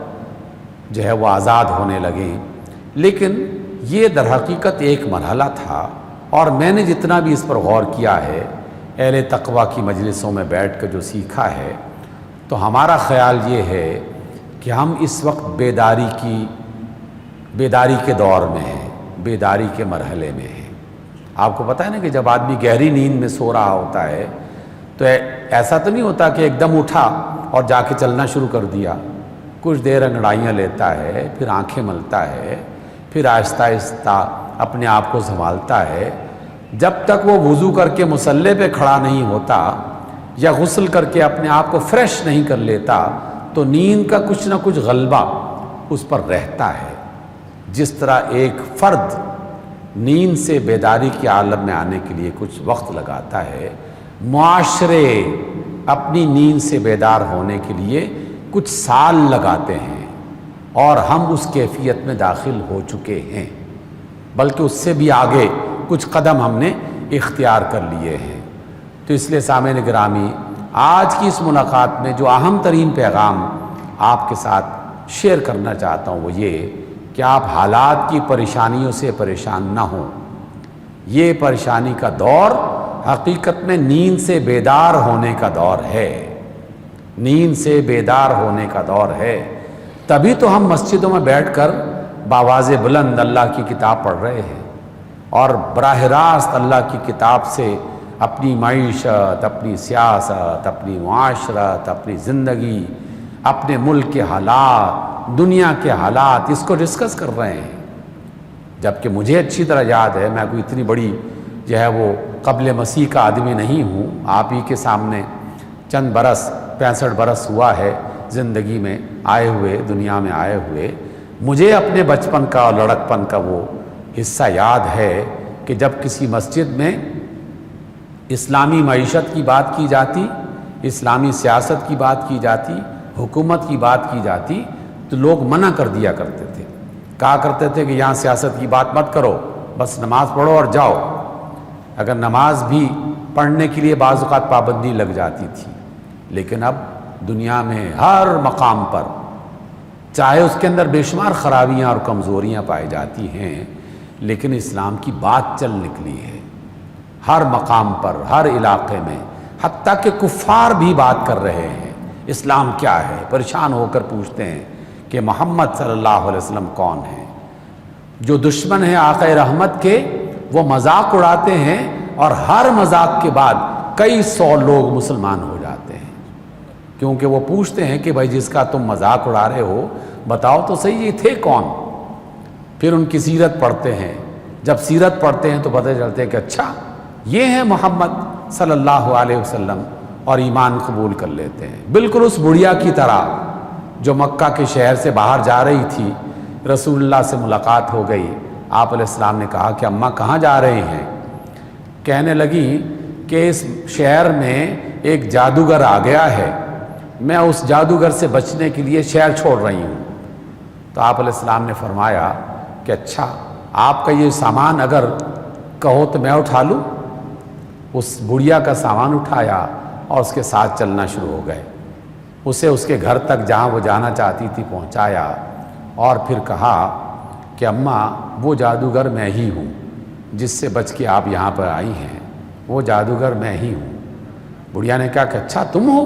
جو ہے وہ آزاد ہونے لگیں۔ لیکن یہ در حقیقت ایک مرحلہ تھا، اور میں نے جتنا بھی اس پر غور کیا ہے، اہل تقویٰ کی مجلسوں میں بیٹھ کر جو سیکھا ہے، تو ہمارا خیال یہ ہے کہ ہم اس وقت بیداری کے دور میں ہیں، بیداری کے مرحلے میں ہیں۔ آپ کو پتہ ہے نا کہ جب آدمی گہری نیند میں سو رہا ہوتا ہے تو ایسا تو نہیں ہوتا کہ ایک دم اٹھا اور جا کے چلنا شروع کر دیا، کچھ دیر انگڑائیاں لیتا ہے، پھر آنکھیں ملتا ہے، پھر آہستہ آہستہ اپنے آپ کو سنبھالتا ہے۔ جب تک وہ وضو کر کے مصلی پہ کھڑا نہیں ہوتا یا غسل کر کے اپنے آپ کو فریش نہیں کر لیتا تو نیند کا کچھ نہ کچھ غلبہ اس پر رہتا ہے۔ جس طرح ایک فرد نیند سے بیداری کے عالم میں آنے کے لیے کچھ وقت لگاتا ہے، معاشرے اپنی نیند سے بیدار ہونے کے لیے کچھ سال لگاتے ہیں، اور ہم اس کیفیت میں داخل ہو چکے ہیں، بلکہ اس سے بھی آگے کچھ قدم ہم نے اختیار کر لیے ہیں۔ تو اس لیے سامعین گرامی، آج کی اس ملاقات میں جو اہم ترین پیغام آپ کے ساتھ شیئر کرنا چاہتا ہوں وہ یہ کہ آپ حالات کی پریشانیوں سے پریشان نہ ہوں۔ یہ پریشانی کا دور حقیقت میں نیند سے بیدار ہونے کا دور ہے، نیند سے بیدار ہونے کا دور ہے۔ تبھی تو ہم مسجدوں میں بیٹھ کر بآواز بلند اللہ کی کتاب پڑھ رہے ہیں، اور براہ راست اللہ کی کتاب سے اپنی معیشت، اپنی سیاست، اپنی معاشرت، اپنی زندگی، اپنے ملک کے حالات، دنیا کے حالات، اس کو ڈسکس کر رہے ہیں۔ جبکہ مجھے اچھی طرح یاد ہے، میں کوئی اتنی بڑی جو ہے وہ قبل مسیح کا آدمی نہیں ہوں، آپ ہی کے سامنے چند برس 65 برس ہوا ہے زندگی میں آئے ہوئے، دنیا میں آئے ہوئے۔ مجھے اپنے بچپن کا اور لڑکپن کا وہ حصہ یاد ہے کہ جب کسی مسجد میں اسلامی معیشت کی بات کی جاتی، اسلامی سیاست کی بات کی جاتی، حکومت کی بات کی جاتی تو لوگ منع کر دیا کرتے تھے، کہا کرتے تھے کہ یہاں سیاست کی بات مت کرو، بس نماز پڑھو اور جاؤ۔ اگر نماز بھی پڑھنے کے لیے بعض اوقات پابندی لگ جاتی تھی، لیکن اب دنیا میں ہر مقام پر، چاہے اس کے اندر بے شمار خرابیاں اور کمزوریاں پائی جاتی ہیں، لیکن اسلام کی بات چل نکلی ہے ہر مقام پر، ہر علاقے میں، حتیٰ کہ کفار بھی بات کر رہے ہیں اسلام کیا ہے، پریشان ہو کر پوچھتے ہیں کہ محمد صلی اللہ علیہ وسلم کون ہے۔ جو دشمن ہیں آقا رحمت کے، وہ مذاق اڑاتے ہیں، اور ہر مذاق کے بعد کئی 100 لوگ مسلمان ہو جاتے ہیں، کیونکہ وہ پوچھتے ہیں کہ بھائی جس کا تم مذاق اڑا رہے ہو بتاؤ تو صحیح یہ تھے کون۔ پھر ان کی سیرت پڑھتے ہیں، جب سیرت پڑھتے ہیں تو پتہ چلتے ہیں کہ اچھا یہ ہیں محمد صلی اللہ علیہ وسلم اور ایمان قبول کر لیتے ہیں۔ بالکل اس بڑھیا کی طرح جو مکہ کے شہر سے باہر جا رہی تھی، رسول اللہ سے ملاقات ہو گئی، آپ علیہ السلام نے کہا کہ اماں کہاں جا رہے ہیں؟ کہنے لگی کہ اس شہر میں ایک جادوگر آ گیا ہے، میں اس جادوگر سے بچنے کے لیے شہر چھوڑ رہی ہوں۔ تو آپ علیہ السلام نے فرمایا کہ اچھا، آپ کا یہ سامان اگر کہو تو میں اٹھا لوں۔ اس بڑھیا کا سامان اٹھایا اور اس کے ساتھ چلنا شروع ہو گئے، اسے اس کے گھر تک جہاں وہ جانا چاہتی تھی پہنچایا، اور پھر کہا کہ اماں وہ جادوگر میں ہی ہوں جس سے بچ کے آپ یہاں پر آئی ہیں، وہ جادوگر میں ہی ہوں۔ بڑھیا نے کہا کہ اچھا تم ہو،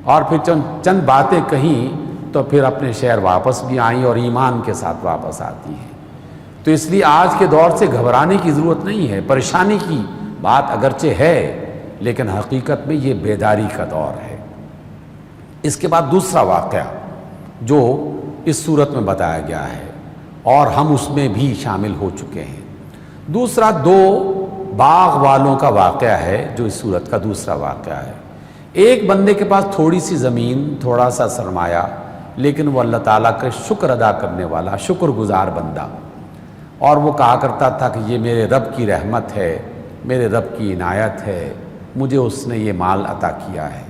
اور پھر چند باتیں کہیں تو پھر اپنے شہر واپس بھی آئیں اور ایمان کے ساتھ واپس آتی ہیں۔ تو اس لیے آج کے دور سے گھبرانے کی ضرورت نہیں ہے، پریشانی کی بات اگرچہ ہے لیکن حقیقت میں یہ بیداری کا دور ہے۔ اس کے بعد دوسرا واقعہ جو اس صورت میں بتایا گیا ہے اور ہم اس میں بھی شامل ہو چکے ہیں، دوسرا دو باغ والوں کا واقعہ ہے جو اس صورت کا دوسرا واقعہ ہے۔ ایک بندے کے پاس تھوڑی سی زمین، تھوڑا سا سرمایہ، لیکن وہ اللہ تعالیٰ کا شکر ادا کرنے والا، شکر گزار بندہ، اور وہ کہا کرتا تھا کہ یہ میرے رب کی رحمت ہے، میرے رب کی عنایت ہے، مجھے اس نے یہ مال عطا کیا ہے۔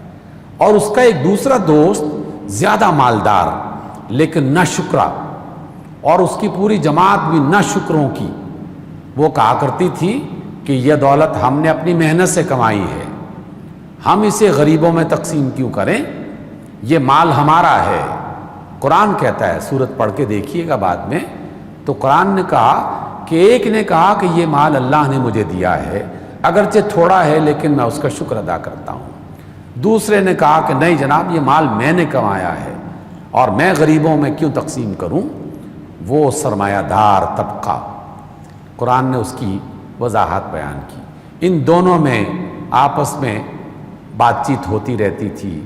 اور اس کا ایک دوسرا دوست زیادہ مالدار لیکن نہ شکرا، اور اس کی پوری جماعت بھی نہ شکروں کی، وہ کہا کرتی تھی کہ یہ دولت ہم نے اپنی محنت سے کمائی ہے، ہم اسے غریبوں میں تقسیم کیوں کریں، یہ مال ہمارا ہے۔ قرآن کہتا ہے، سورت پڑھ کے دیکھیے گا بعد میں، تو قرآن نے کہا کہ ایک نے کہا کہ یہ مال اللہ نے مجھے دیا ہے، اگرچہ تھوڑا ہے لیکن میں اس کا شکر ادا کرتا ہوں۔ دوسرے نے کہا کہ نہیں جناب، یہ مال میں نے کمایا ہے اور میں غریبوں میں کیوں تقسیم کروں۔ وہ سرمایہ دار طبقہ، قرآن نے اس کی وضاحت بیان کی، ان دونوں میں آپس میں بات چیت ہوتی رہتی تھی،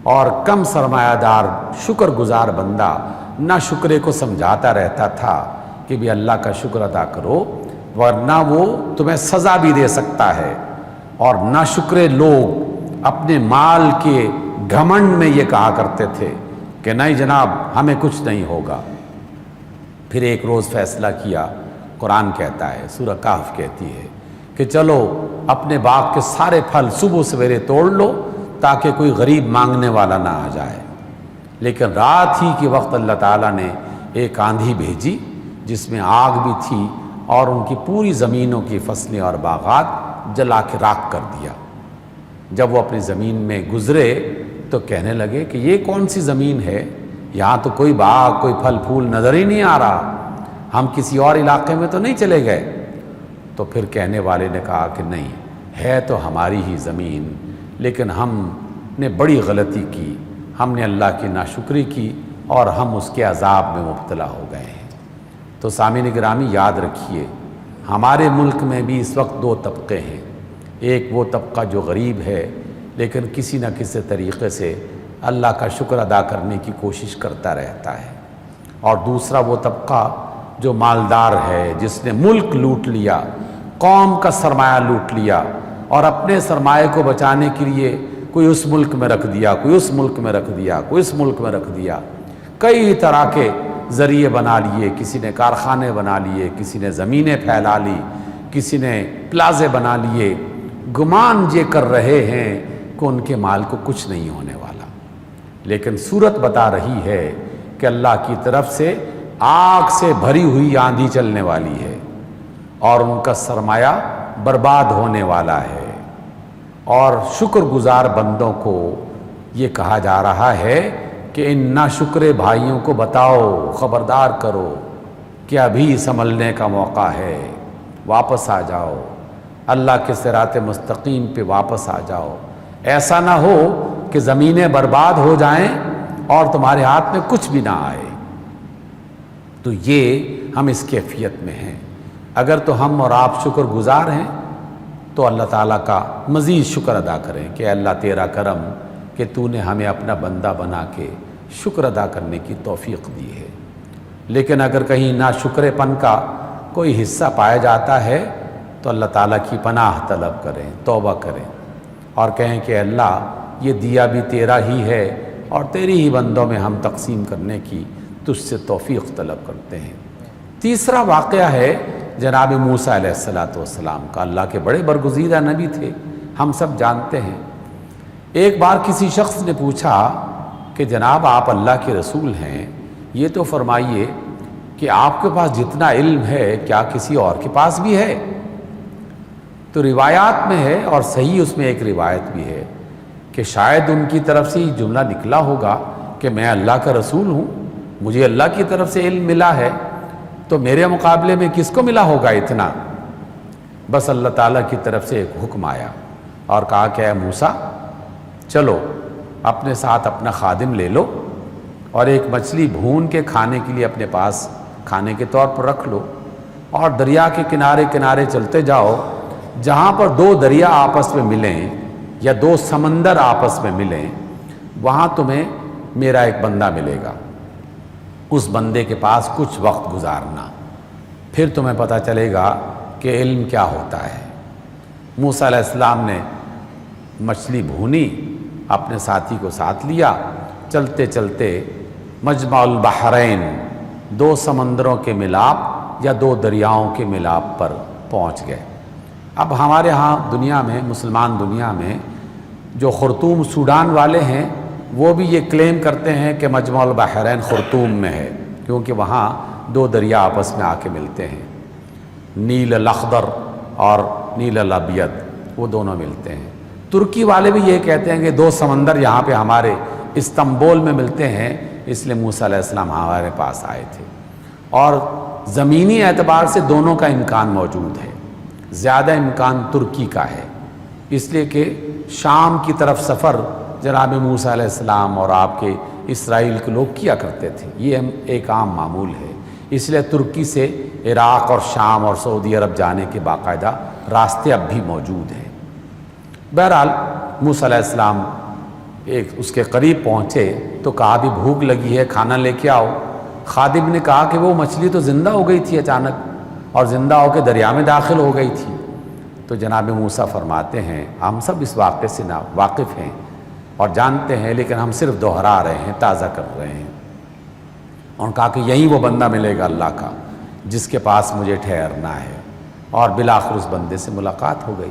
اور کم سرمایہ دار شکر گزار بندہ نہ شکرے کو سمجھاتا رہتا تھا کہ بھی اللہ کا شکر ادا کرو ورنہ وہ تمہیں سزا بھی دے سکتا ہے، اور نہ شکرے لوگ اپنے مال کے گھمنڈ میں یہ کہا کرتے تھے کہ نہیں جناب ہمیں کچھ نہیں ہوگا۔ پھر ایک روز فیصلہ کیا، قرآن کہتا ہے، سورہ کہف کہتی ہے کہ چلو اپنے باغ کے سارے پھل صبح سویرے توڑ لو تاکہ کوئی غریب مانگنے والا نہ آ جائے۔ لیکن رات ہی کے وقت اللہ تعالیٰ نے ایک آندھی بھیجی جس میں آگ بھی تھی، اور ان کی پوری زمینوں کی فصلیں اور باغات جلا کے راکھ کر دیا۔ جب وہ اپنی زمین میں گزرے تو کہنے لگے کہ یہ کون سی زمین ہے، یہاں تو کوئی باغ، کوئی پھل پھول نظر ہی نہیں آ رہا، ہم کسی اور علاقے میں تو نہیں چلے گئے۔ تو پھر کہنے والے نے کہا کہ نہیں، ہے تو ہماری ہی زمین، لیکن ہم نے بڑی غلطی کی، ہم نے اللہ کی ناشکری کی اور ہم اس کے عذاب میں مبتلا ہو گئے ہیں۔ تو سامعین گرامی یاد رکھیے، ہمارے ملک میں بھی اس وقت دو طبقے ہیں، ایک وہ طبقہ جو غریب ہے لیکن کسی نہ کسی طریقے سے اللہ کا شکر ادا کرنے کی کوشش کرتا رہتا ہے، اور دوسرا وہ طبقہ جو مالدار ہے، جس نے ملک لوٹ لیا، قوم کا سرمایہ لوٹ لیا، اور اپنے سرمایہ کو بچانے کے لیے کوئی اس ملک میں رکھ دیا، کوئی اس ملک میں رکھ دیا، کوئی اس ملک میں رکھ دیا، کئی طرح کے ذریعے بنا لیے، کسی نے کارخانے بنا لیے، کسی نے زمینیں پھیلا لی، کسی نے پلازے بنا لیے، گمان یہ کر رہے ہیں کہ ان کے مال کو کچھ نہیں ہونے والا، لیکن سورت بتا رہی ہے کہ اللہ کی طرف سے آگ سے بھری ہوئی آندھی چلنے والی ہے اور ان کا سرمایہ برباد ہونے والا ہے۔ اور شکر گزار بندوں کو یہ کہا جا رہا ہے کہ ان ناشکرے بھائیوں کو بتاؤ، خبردار کرو کہ ابھی سنبھلنے کا موقع ہے، واپس آ جاؤ، اللہ کے صراط مستقیم پہ واپس آ جاؤ۔ ایسا نہ ہو کہ زمینیں برباد ہو جائیں اور تمہارے ہاتھ میں کچھ بھی نہ آئے۔ تو یہ ہم اس کیفیت میں ہیں۔ اگر تو ہم اور آپ شکر گزار ہیں تو اللہ تعالیٰ کا مزید شکر ادا کریں کہ اے اللہ تیرا کرم کہ تو نے ہمیں اپنا بندہ بنا کے شکر ادا کرنے کی توفیق دی ہے۔ لیکن اگر کہیں ناشکرے پن کا کوئی حصہ پایا جاتا ہے تو اللہ تعالیٰ کی پناہ طلب کریں، توبہ کریں اور کہیں کہ اللہ یہ دیا بھی تیرا ہی ہے اور تیری ہی بندوں میں ہم تقسیم کرنے کی تجھ سے توفیق طلب کرتے ہیں۔ تیسرا واقعہ ہے جناب موسیٰ علیہ السلام کا۔ اللہ کے بڑے برگزیدہ نبی تھے، ہم سب جانتے ہیں۔ ایک بار کسی شخص نے پوچھا کہ جناب آپ اللہ کے رسول ہیں، یہ تو فرمائیے کہ آپ کے پاس جتنا علم ہے کیا کسی اور کے پاس بھی ہے؟ تو روایات میں ہے اور صحیح اس میں ایک روایت بھی ہے کہ شاید ان کی طرف سے یہ جملہ نکلا ہوگا کہ میں اللہ کا رسول ہوں، مجھے اللہ کی طرف سے علم ملا ہے، تو میرے مقابلے میں کس کو ملا ہوگا اتنا؟ بس اللہ تعالیٰ کی طرف سے ایک حکم آیا اور کہا کہ اے موسیٰ چلو اپنے ساتھ اپنا خادم لے لو اور ایک مچھلی بھون کے کھانے کے لیے اپنے پاس کھانے کے طور پر رکھ لو اور دریا کے کنارے کنارے چلتے جاؤ، جہاں پر دو دریا آپس میں ملیں یا دو سمندر آپس میں ملیں وہاں تمہیں میرا ایک بندہ ملے گا، اس بندے کے پاس کچھ وقت گزارنا، پھر تمہیں پتہ چلے گا کہ علم کیا ہوتا ہے۔ موسیٰ علیہ السلام نے مچھلی بھونی، اپنے ساتھی کو ساتھ لیا، چلتے چلتے مجمع البحرین، دو سمندروں کے ملاپ یا دو دریاؤں کے ملاپ پر پہنچ گئے۔ اب ہمارے ہاں دنیا میں، مسلمان دنیا میں جو خرطوم سوڈان والے ہیں وہ بھی یہ کلیم کرتے ہیں کہ مجمع البحرین خرطوم میں ہے، کیونکہ وہاں دو دریا آپس میں آ کے ملتے ہیں، نیل الاخضر اور نیل الابیض، وہ دونوں ملتے ہیں۔ ترکی والے بھی یہ کہتے ہیں کہ دو سمندر یہاں پہ ہمارے استنبول میں ملتے ہیں، اس لیے موسیٰ علیہ السلام ہمارے پاس آئے تھے، اور زمینی اعتبار سے دونوں کا امکان موجود ہے، زیادہ امکان ترکی کا ہے، اس لیے کہ شام کی طرف سفر جناب موسیٰ علیہ السلام اور آپ کے اسرائیل کے لوگ کیا کرتے تھے، یہ ایک عام معمول ہے، اس لیے ترکی سے عراق اور شام اور سعودی عرب جانے کے باقاعدہ راستے اب بھی موجود ہیں۔ بہرحال موسیٰ علیہ السلام اس کے قریب پہنچے تو کہا بھی بھوک لگی ہے، کھانا لے کے آؤ۔ خادم نے کہا کہ وہ مچھلی تو زندہ ہو گئی تھی اچانک اور زندہ ہو کے دریا میں داخل ہو گئی تھی۔ تو جناب موسیٰ فرماتے ہیں ہم سب اس واقعے سے واقف ہیں اور جانتے ہیں، لیکن ہم صرف دہرا رہے ہیں، تازہ کر رہے ہیں۔ اور کہا کہ یہی وہ بندہ ملے گا اللہ کا جس کے پاس مجھے ٹھہرنا ہے، اور بالآخر اس بندے سے ملاقات ہو گئی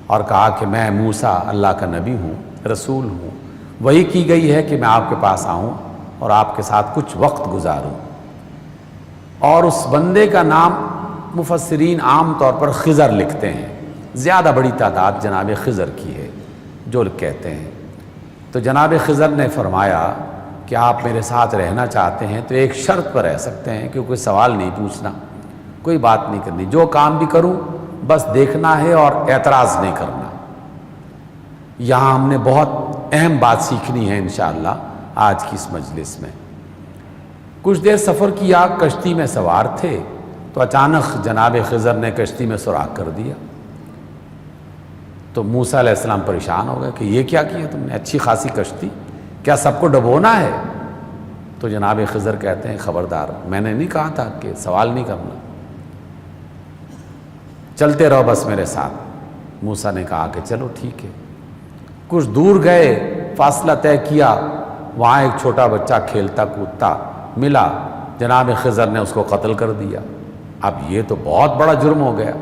اور کہا کہ میں موسیٰ اللہ کا نبی ہوں، رسول ہوں، وہی کی گئی ہے کہ میں آپ کے پاس آؤں اور آپ کے ساتھ کچھ وقت گزاروں۔ اور اس بندے کا نام مفسرین عام طور پر خضر لکھتے ہیں، زیادہ بڑی تعداد جناب خضر کی ہے جو کہتے ہیں۔ تو جناب خضر نے فرمایا کہ آپ میرے ساتھ رہنا چاہتے ہیں تو ایک شرط پر رہ سکتے ہیں کہ کوئی سوال نہیں پوچھنا، کوئی بات نہیں کرنی، جو کام بھی کروں بس دیکھنا ہے اور اعتراض نہیں کرنا۔ یہاں ہم نے بہت اہم بات سیکھنی ہے انشاءاللہ آج کی اس مجلس میں۔ کچھ دیر سفر کیا، کشتی میں سوار تھے تو اچانک جناب خضر نے کشتی میں سوراخ کر دیا۔ تو موسیٰ علیہ السلام پریشان ہو گئے کہ یہ کیا کیا تم نے، اچھی خاصی کشتی، کیا سب کو ڈبونا ہے؟ تو جناب خضر کہتے ہیں خبردار، میں نے نہیں کہا تھا کہ سوال نہیں کرنا، چلتے رہو بس میرے ساتھ۔ موسیٰ نے کہا کہ چلو ٹھیک ہے۔ کچھ دور گئے، فاصلہ طے کیا، وہاں ایک چھوٹا بچہ کھیلتا کودتا ملا، جناب خضر نے اس کو قتل کر دیا۔ اب یہ تو بہت بڑا جرم ہو گیا،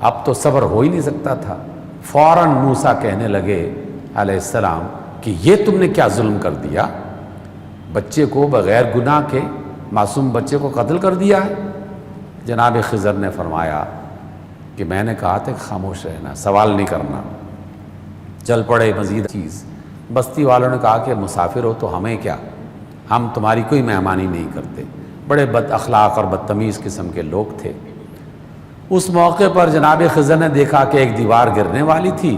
اب تو صبر ہو ہی نہیں سکتا تھا۔ فوراً موسیٰ کہنے لگے علیہ السلام کہ یہ تم نے کیا ظلم کر دیا، بچے کو بغیر گناہ کے، معصوم بچے کو قتل کر دیا ہے۔ جناب خضر نے فرمایا کہ میں نے کہا تھا کہ خاموش رہنا، سوال نہیں کرنا۔ چل پڑے مزید چیز۔ بستی والوں نے کہا کہ مسافر ہو تو ہمیں کیا، ہم تمہاری کوئی مہمانی نہیں کرتے۔ بڑے بد اخلاق اور بدتمیز قسم کے لوگ تھے۔ اس موقع پر جناب خضر نے دیکھا کہ ایک دیوار گرنے والی تھی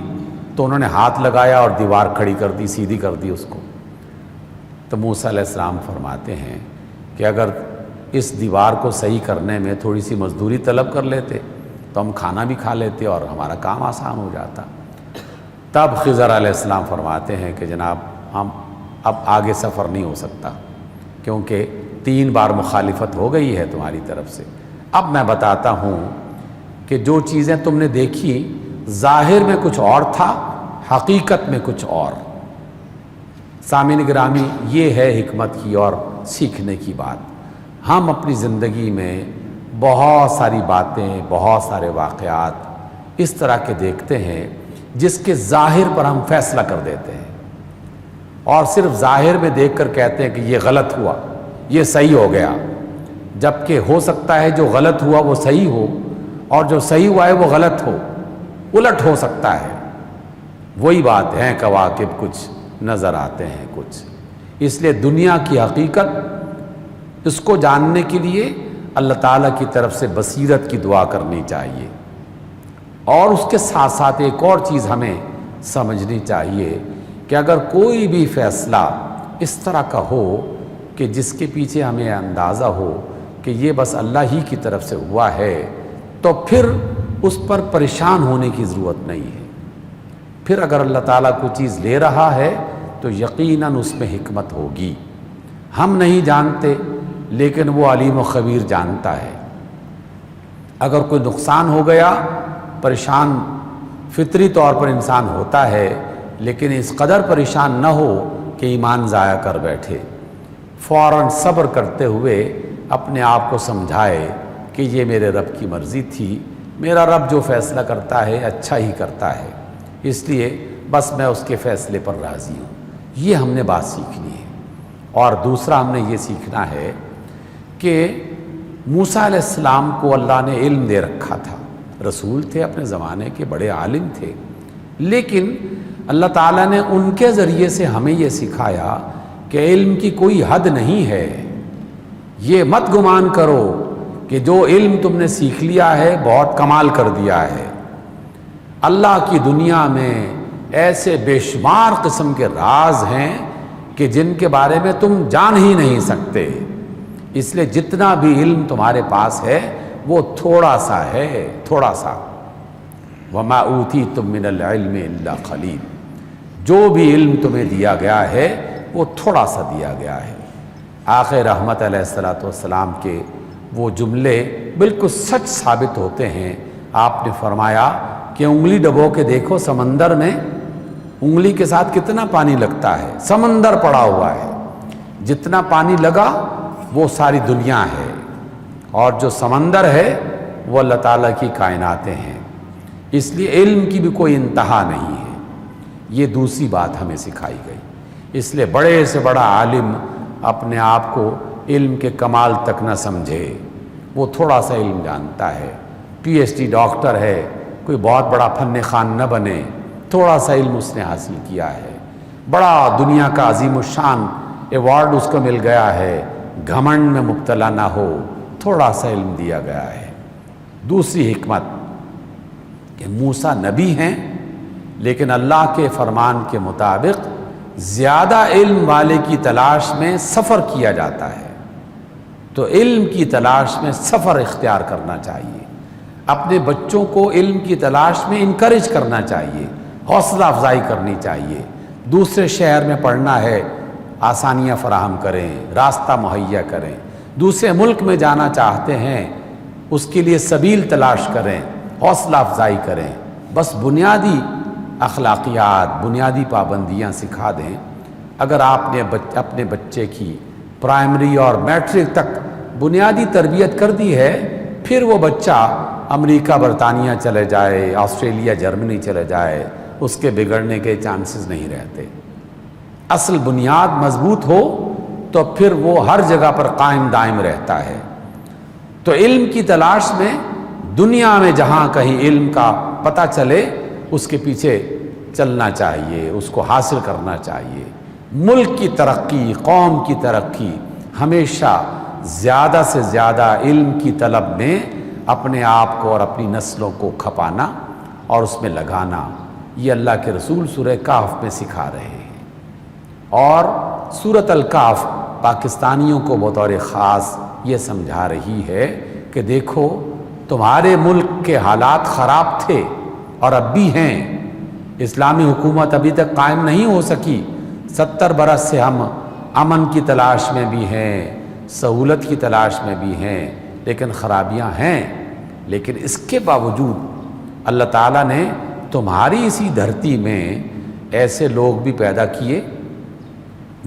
تو انہوں نے ہاتھ لگایا اور دیوار کھڑی کر دی، سیدھی کر دی اس کو۔ تو موسیٰ علیہ السلام فرماتے ہیں کہ اگر اس دیوار کو صحیح کرنے میں تھوڑی سی مزدوری طلب کر لیتے تو ہم کھانا بھی کھا لیتے اور ہمارا کام آسان ہو جاتا۔ تب خضر علیہ السلام فرماتے ہیں کہ جناب ہم اب آگے سفر نہیں ہو سکتا، کیونکہ 3 بار مخالفت ہو گئی ہے تمہاری طرف سے۔ اب میں بتاتا ہوں کہ جو چیزیں تم نے دیکھی ظاہر میں کچھ اور تھا، حقیقت میں کچھ اور۔ سامعین گرامی، یہ ہے حکمت کی اور سیکھنے کی بات۔ ہم اپنی زندگی میں بہت ساری باتیں، بہت سارے واقعات اس طرح کے دیکھتے ہیں جس کے ظاہر پر ہم فیصلہ کر دیتے ہیں، اور صرف ظاہر میں دیکھ کر کہتے ہیں کہ یہ غلط ہوا، یہ صحیح ہو گیا، جبکہ ہو سکتا ہے جو غلط ہوا وہ صحیح ہو، اور جو صحیح ہوا ہے وہ غلط ہو، الٹ ہو سکتا ہے۔ وہی بات ہے، کواکب کچھ نظر آتے ہیں کچھ۔ اس لیے دنیا کی حقیقت اس کو جاننے کے لیے اللہ تعالیٰ کی طرف سے بصیرت کی دعا کرنی چاہیے، اور اس کے ساتھ ساتھ ایک اور چیز ہمیں سمجھنی چاہیے کہ اگر کوئی بھی فیصلہ اس طرح کا ہو کہ جس کے پیچھے ہمیں اندازہ ہو کہ یہ بس اللہ ہی کی طرف سے ہوا ہے، تو پھر اس پر پریشان ہونے کی ضرورت نہیں ہے۔ پھر اگر اللہ تعالیٰ کوئی چیز لے رہا ہے تو یقیناً اس میں حکمت ہوگی۔ ہم نہیں جانتے، لیکن وہ علیم و خبیر جانتا ہے۔ اگر کوئی نقصان ہو گیا، پریشان فطری طور پر انسان ہوتا ہے، لیکن اس قدر پریشان نہ ہو کہ ایمان ضائع کر بیٹھے۔ فوراً صبر کرتے ہوئے اپنے آپ کو سمجھائے کہ یہ میرے رب کی مرضی تھی، میرا رب جو فیصلہ کرتا ہے اچھا ہی کرتا ہے، اس لیے بس میں اس کے فیصلے پر راضی ہوں۔ یہ ہم نے بات سیکھنی ہے۔ اور دوسرا ہم نے یہ سیکھنا ہے کہ موسیٰ علیہ السلام کو اللہ نے علم دے رکھا تھا، رسول تھے، اپنے زمانے کے بڑے عالم تھے، لیکن اللہ تعالیٰ نے ان کے ذریعے سے ہمیں یہ سکھایا کہ علم کی کوئی حد نہیں ہے۔ یہ مت گمان کرو کہ جو علم تم نے سیکھ لیا ہے بہت کمال کر دیا ہے۔ اللہ کی دنیا میں ایسے بے شمار قسم کے راز ہیں کہ جن کے بارے میں تم جان ہی نہیں سکتے۔ اس لیے جتنا بھی علم تمہارے پاس ہے وہ تھوڑا سا ہے، تھوڑا سا۔ وَمَا أُوتِيتُم مِّنَ الْعِلْمِ إِلَّا قَلِيلٌ، جو بھی علم تمہیں دیا گیا ہے وہ تھوڑا سا دیا گیا ہے۔ آخر رحمت علیہ السلام کے وہ جملے بالکل سچ ثابت ہوتے ہیں۔ آپ نے فرمایا کہ انگلی ڈبو کے دیکھو سمندر میں، انگلی کے ساتھ کتنا پانی لگتا ہے، سمندر پڑا ہوا ہے، جتنا پانی لگا وہ ساری دنیا ہے، اور جو سمندر ہے وہ اللہ تعالیٰ کی کائناتیں ہیں۔ اس لیے علم کی بھی کوئی انتہا نہیں ہے۔ یہ دوسری بات ہمیں سکھائی گئی۔ اس لیے بڑے سے بڑا عالم اپنے آپ کو علم کے کمال تک نہ سمجھے، وہ تھوڑا سا علم جانتا ہے، پی ایچ ڈی ڈاکٹر ہے، کوئی بہت بڑا فن خوان نہ بنے، تھوڑا سا علم اس نے حاصل کیا ہے، بڑا دنیا کا عظیم الشان ایوارڈ اس کو مل گیا ہے، گھمنڈ میں مبتلا نہ ہو، تھوڑا سا علم دیا گیا ہے۔ دوسری حکمت کہ موسیٰ نبی ہیں، لیکن اللہ کے فرمان کے مطابق زیادہ علم والے کی تلاش میں سفر کیا جاتا ہے، تو علم کی تلاش میں سفر اختیار کرنا چاہیے۔ اپنے بچوں کو علم کی تلاش میں انکریج کرنا چاہیے، حوصلہ افزائی کرنی چاہیے۔ دوسرے شہر میں پڑھنا ہے، آسانیاں فراہم کریں، راستہ مہیا کریں۔ دوسرے ملک میں جانا چاہتے ہیں، اس کے لیے سبیل تلاش کریں، حوصلہ افزائی کریں۔ بس بنیادی اخلاقیات، بنیادی پابندیاں سکھا دیں۔ اگر آپ نے اپنے بچے کی پرائمری اور میٹرک تک بنیادی تربیت کر دی ہے، پھر وہ بچہ امریکہ برطانیہ چلے جائے، آسٹریلیا جرمنی چلے جائے، اس کے بگڑنے کے چانسز نہیں رہتے۔ اصل بنیاد مضبوط ہو تو پھر وہ ہر جگہ پر قائم دائم رہتا ہے۔ تو علم کی تلاش میں دنیا میں جہاں کہیں علم کا پتہ چلے اس کے پیچھے چلنا چاہیے، اس کو حاصل کرنا چاہیے۔ ملک کی ترقی، قوم کی ترقی ہمیشہ زیادہ سے زیادہ علم کی طلب میں اپنے آپ کو اور اپنی نسلوں کو کھپانا اور اس میں لگانا، یہ اللہ کے رسول سورہ کہف میں سکھا رہے ہیں۔ اور سورۃ الکہف پاکستانیوں کو بطور خاص یہ سمجھا رہی ہے کہ دیکھو تمہارے ملک کے حالات خراب تھے اور اب بھی ہیں، اسلامی حکومت ابھی تک قائم نہیں ہو سکی، 70 برس سے ہم امن کی تلاش میں بھی ہیں، سہولت کی تلاش میں بھی ہیں، لیکن خرابیاں ہیں، لیکن اس کے باوجود اللہ تعالیٰ نے تمہاری اسی دھرتی میں ایسے لوگ بھی پیدا کیے،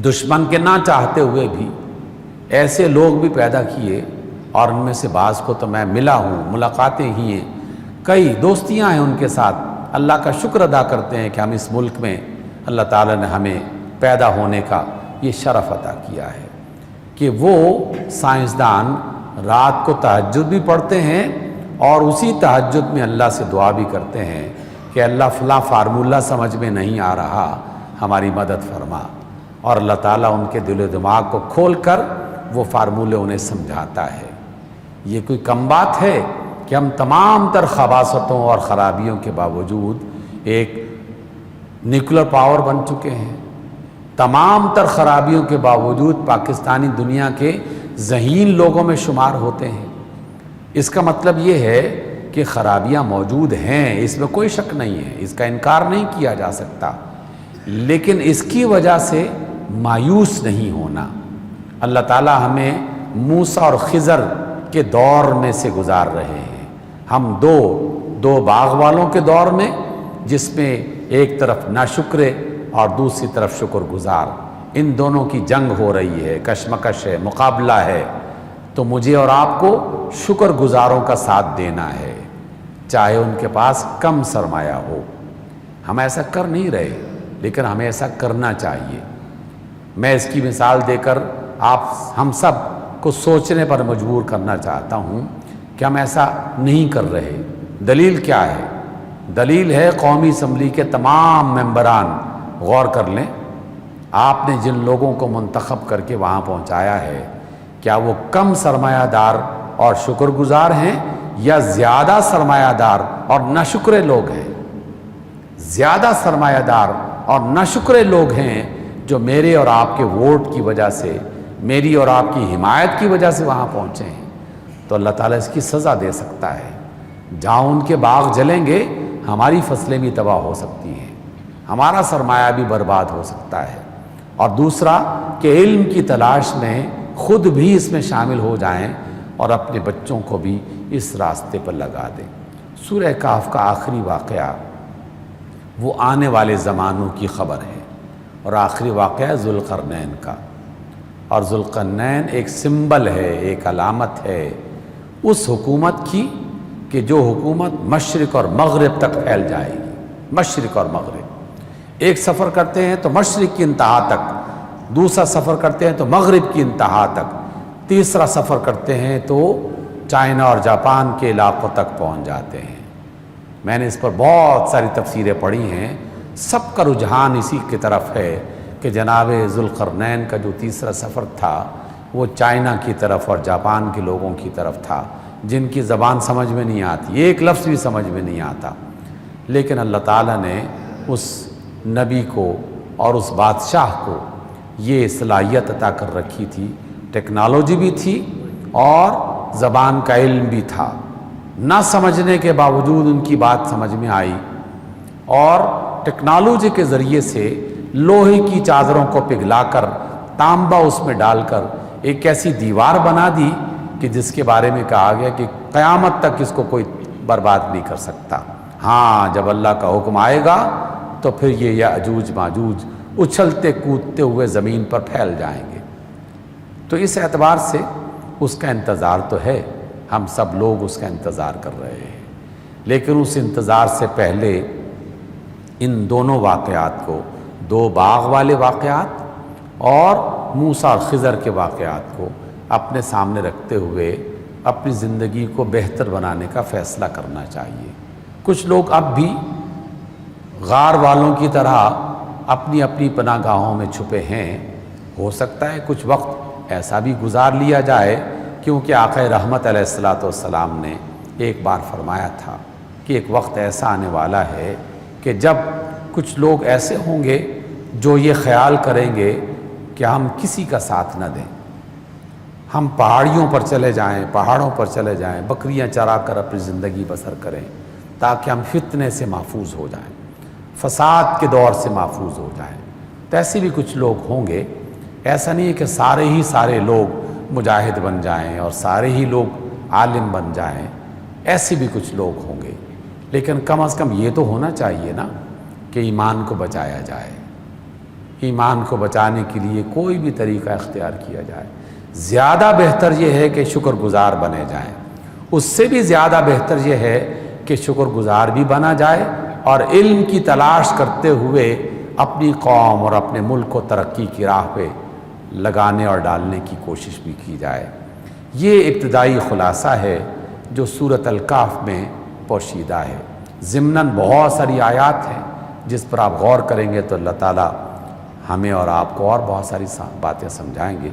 دشمن کے نہ چاہتے ہوئے بھی ایسے لوگ بھی پیدا کیے، اور ان میں سے بعض کو تو میں ملا ہوں، ملاقاتیں ہی ہیں، کئی دوستیاں ہیں ان کے ساتھ۔ اللہ کا شکر ادا کرتے ہیں کہ ہم اس ملک میں اللہ تعالیٰ نے ہمیں پیدا ہونے کا یہ شرف عطا کیا ہے کہ وہ سائنسدان رات کو تہجد بھی پڑھتے ہیں اور اسی تہجد میں اللہ سے دعا بھی کرتے ہیں کہ اللہ فلاں فارمولہ سمجھ میں نہیں آ رہا، ہماری مدد فرما، اور اللہ تعالیٰ ان کے دل و دماغ کو کھول کر وہ فارمولے انہیں سمجھاتا ہے۔ یہ کوئی کم بات ہے کہ ہم تمام تر خباثتوں اور خرابیوں کے باوجود ایک نیوکلر پاور بن چکے ہیں، تمام تر خرابیوں کے باوجود پاکستانی دنیا کے ذہین لوگوں میں شمار ہوتے ہیں۔ اس کا مطلب یہ ہے کہ خرابیاں موجود ہیں، اس میں کوئی شک نہیں ہے، اس کا انکار نہیں کیا جا سکتا، لیکن اس کی وجہ سے مایوس نہیں ہونا۔ اللہ تعالیٰ ہمیں موسیٰ اور خضر کے دور میں سے گزار رہے ہیں۔ ہم دو باغ والوں کے دور میں، جس میں ایک طرف ناشکرے اور دوسری طرف شکر گزار، ان دونوں کی جنگ ہو رہی ہے، کشمکش ہے، مقابلہ ہے۔ تو مجھے اور آپ کو شکر گزاروں کا ساتھ دینا ہے، چاہے ان کے پاس کم سرمایہ ہو۔ ہم ایسا کر نہیں رہے، لیکن ہمیں ایسا کرنا چاہیے۔ میں اس کی مثال دے کر ہم سب کو سوچنے پر مجبور کرنا چاہتا ہوں کہ ہم ایسا نہیں کر رہے۔ دلیل کیا ہے؟ دلیل ہے قومی اسمبلی کے تمام ممبران غور کر لیں، آپ نے جن لوگوں کو منتخب کر کے وہاں پہنچایا ہے، کیا وہ کم سرمایہ دار اور شکر گزار ہیں یا زیادہ سرمایہ دار اور ناشکرے لوگ ہیں؟ زیادہ سرمایہ دار اور ناشکرے لوگ ہیں جو میرے اور آپ کے ووٹ کی وجہ سے، میری اور آپ کی حمایت کی وجہ سے وہاں پہنچے ہیں۔ تو اللہ تعالیٰ اس کی سزا دے سکتا ہے۔ جہاں ان کے باغ جلیں گے، ہماری فصلیں بھی تباہ ہو سکتی ہیں، ہمارا سرمایہ بھی برباد ہو سکتا ہے۔ اور دوسرا کہ علم کی تلاش میں خود بھی اس میں شامل ہو جائیں اور اپنے بچوں کو بھی اس راستے پر لگا دیں۔ سورہ کہف کا آخری واقعہ وہ آنے والے زمانوں کی خبر ہے، اور آخری واقعہ ذوالقرنین کا۔ اور ذوالقرنین ایک سمبل ہے، ایک علامت ہے اس حکومت کی کہ جو حکومت مشرق اور مغرب تک پھیل جائے گی۔ مشرق اور مغرب ایک سفر کرتے ہیں تو مشرق کی انتہا تک، دوسرا سفر کرتے ہیں تو مغرب کی انتہا تک، تیسرا سفر کرتے ہیں تو چائنا اور جاپان کے علاقوں تک پہنچ جاتے ہیں۔ میں نے اس پر بہت ساری تفسیریں پڑھی ہیں، سب کا رجحان اسی کی طرف ہے کہ جناب ذوالقرنین کا جو تیسرا سفر تھا وہ چائنا کی طرف اور جاپان کے لوگوں کی طرف تھا، جن کی زبان سمجھ میں نہیں آتی، ایک لفظ بھی سمجھ میں نہیں آتا، لیکن اللہ تعالیٰ نے اس نبی کو اور اس بادشاہ کو یہ صلاحیت عطا کر رکھی تھی، ٹیکنالوجی بھی تھی اور زبان کا علم بھی تھا۔ نہ سمجھنے کے باوجود ان کی بات سمجھ میں آئی، اور ٹیکنالوجی کے ذریعے سے لوہے کی چادروں کو پگھلا کر، تانبا اس میں ڈال کر ایک ایسی دیوار بنا دی کہ جس کے بارے میں کہا گیا کہ قیامت تک اس کو کوئی برباد نہیں کر سکتا۔ ہاں، جب اللہ کا حکم آئے گا تو پھر یہ یاجوج ماجوج اچھلتے کودتے ہوئے زمین پر پھیل جائیں گے۔ تو اس اعتبار سے اس کا انتظار تو ہے، ہم سب لوگ اس کا انتظار کر رہے ہیں، لیکن اس انتظار سے پہلے ان دونوں واقعات کو، دو باغ والے واقعات اور موسیٰ اور خضر کے واقعات کو اپنے سامنے رکھتے ہوئے اپنی زندگی کو بہتر بنانے کا فیصلہ کرنا چاہیے۔ کچھ لوگ اب بھی غار والوں کی طرح اپنی اپنی پناہ گاہوں میں چھپے ہیں۔ ہو سکتا ہے کچھ وقت ایسا بھی گزار لیا جائے، کیونکہ آقا رحمت علیہ الصلوۃ والسلام نے ایک بار فرمایا تھا کہ ایک وقت ایسا آنے والا ہے کہ جب کچھ لوگ ایسے ہوں گے جو یہ خیال کریں گے کہ ہم کسی کا ساتھ نہ دیں، ہم پہاڑیوں پر چلے جائیں، پہاڑوں پر چلے جائیں، بکریاں چرا کر اپنی زندگی بسر کریں تاکہ ہم فتنے سے محفوظ ہو جائیں، فساد کے دور سے محفوظ ہو جائیں۔ تو ایسے بھی کچھ لوگ ہوں گے۔ ایسا نہیں ہے کہ سارے ہی سارے لوگ مجاہد بن جائیں اور سارے ہی لوگ عالم بن جائیں، ایسے بھی کچھ لوگ ہوں گے، لیکن کم از کم یہ تو ہونا چاہیے نا کہ ایمان کو بچایا جائے، ایمان کو بچانے کے لیے کوئی بھی طریقہ اختیار کیا جائے۔ زیادہ بہتر یہ ہے کہ شکر گزار بنے جائیں، اس سے بھی زیادہ بہتر یہ ہے کہ شکر گزار بھی بنا جائے اور علم کی تلاش کرتے ہوئے اپنی قوم اور اپنے ملک کو ترقی کی راہ پہ لگانے اور ڈالنے کی کوشش بھی کی جائے۔ یہ ابتدائی خلاصہ ہے جو سورۃ الکہف میں پوشیدہ ہے۔ ضمناً بہت ساری آیات ہیں جس پر آپ غور کریں گے تو اللہ تعالیٰ ہمیں اور آپ کو اور بہت ساری باتیں سمجھائیں گے۔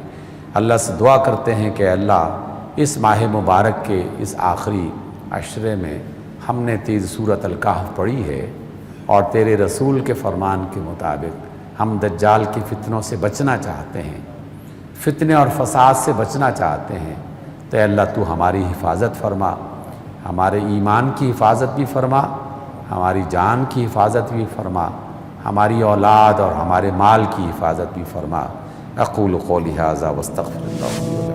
اللہ سے دعا کرتے ہیں کہ اللہ اس ماہ مبارک کے اس آخری عشرے میں ہم نے تیز سورۃ الکہف پڑھی ہے اور تیرے رسول کے فرمان کے مطابق ہم دجال کی فتنوں سے بچنا چاہتے ہیں، فتنے اور فساد سے بچنا چاہتے ہیں، تو اللہ تو ہماری حفاظت فرما، ہمارے ایمان کی حفاظت بھی فرما، ہماری جان کی حفاظت بھی فرما، ہماری اولاد اور ہمارے مال کی حفاظت بھی فرما۔ اقول قولی ھذا واستغفر اللہ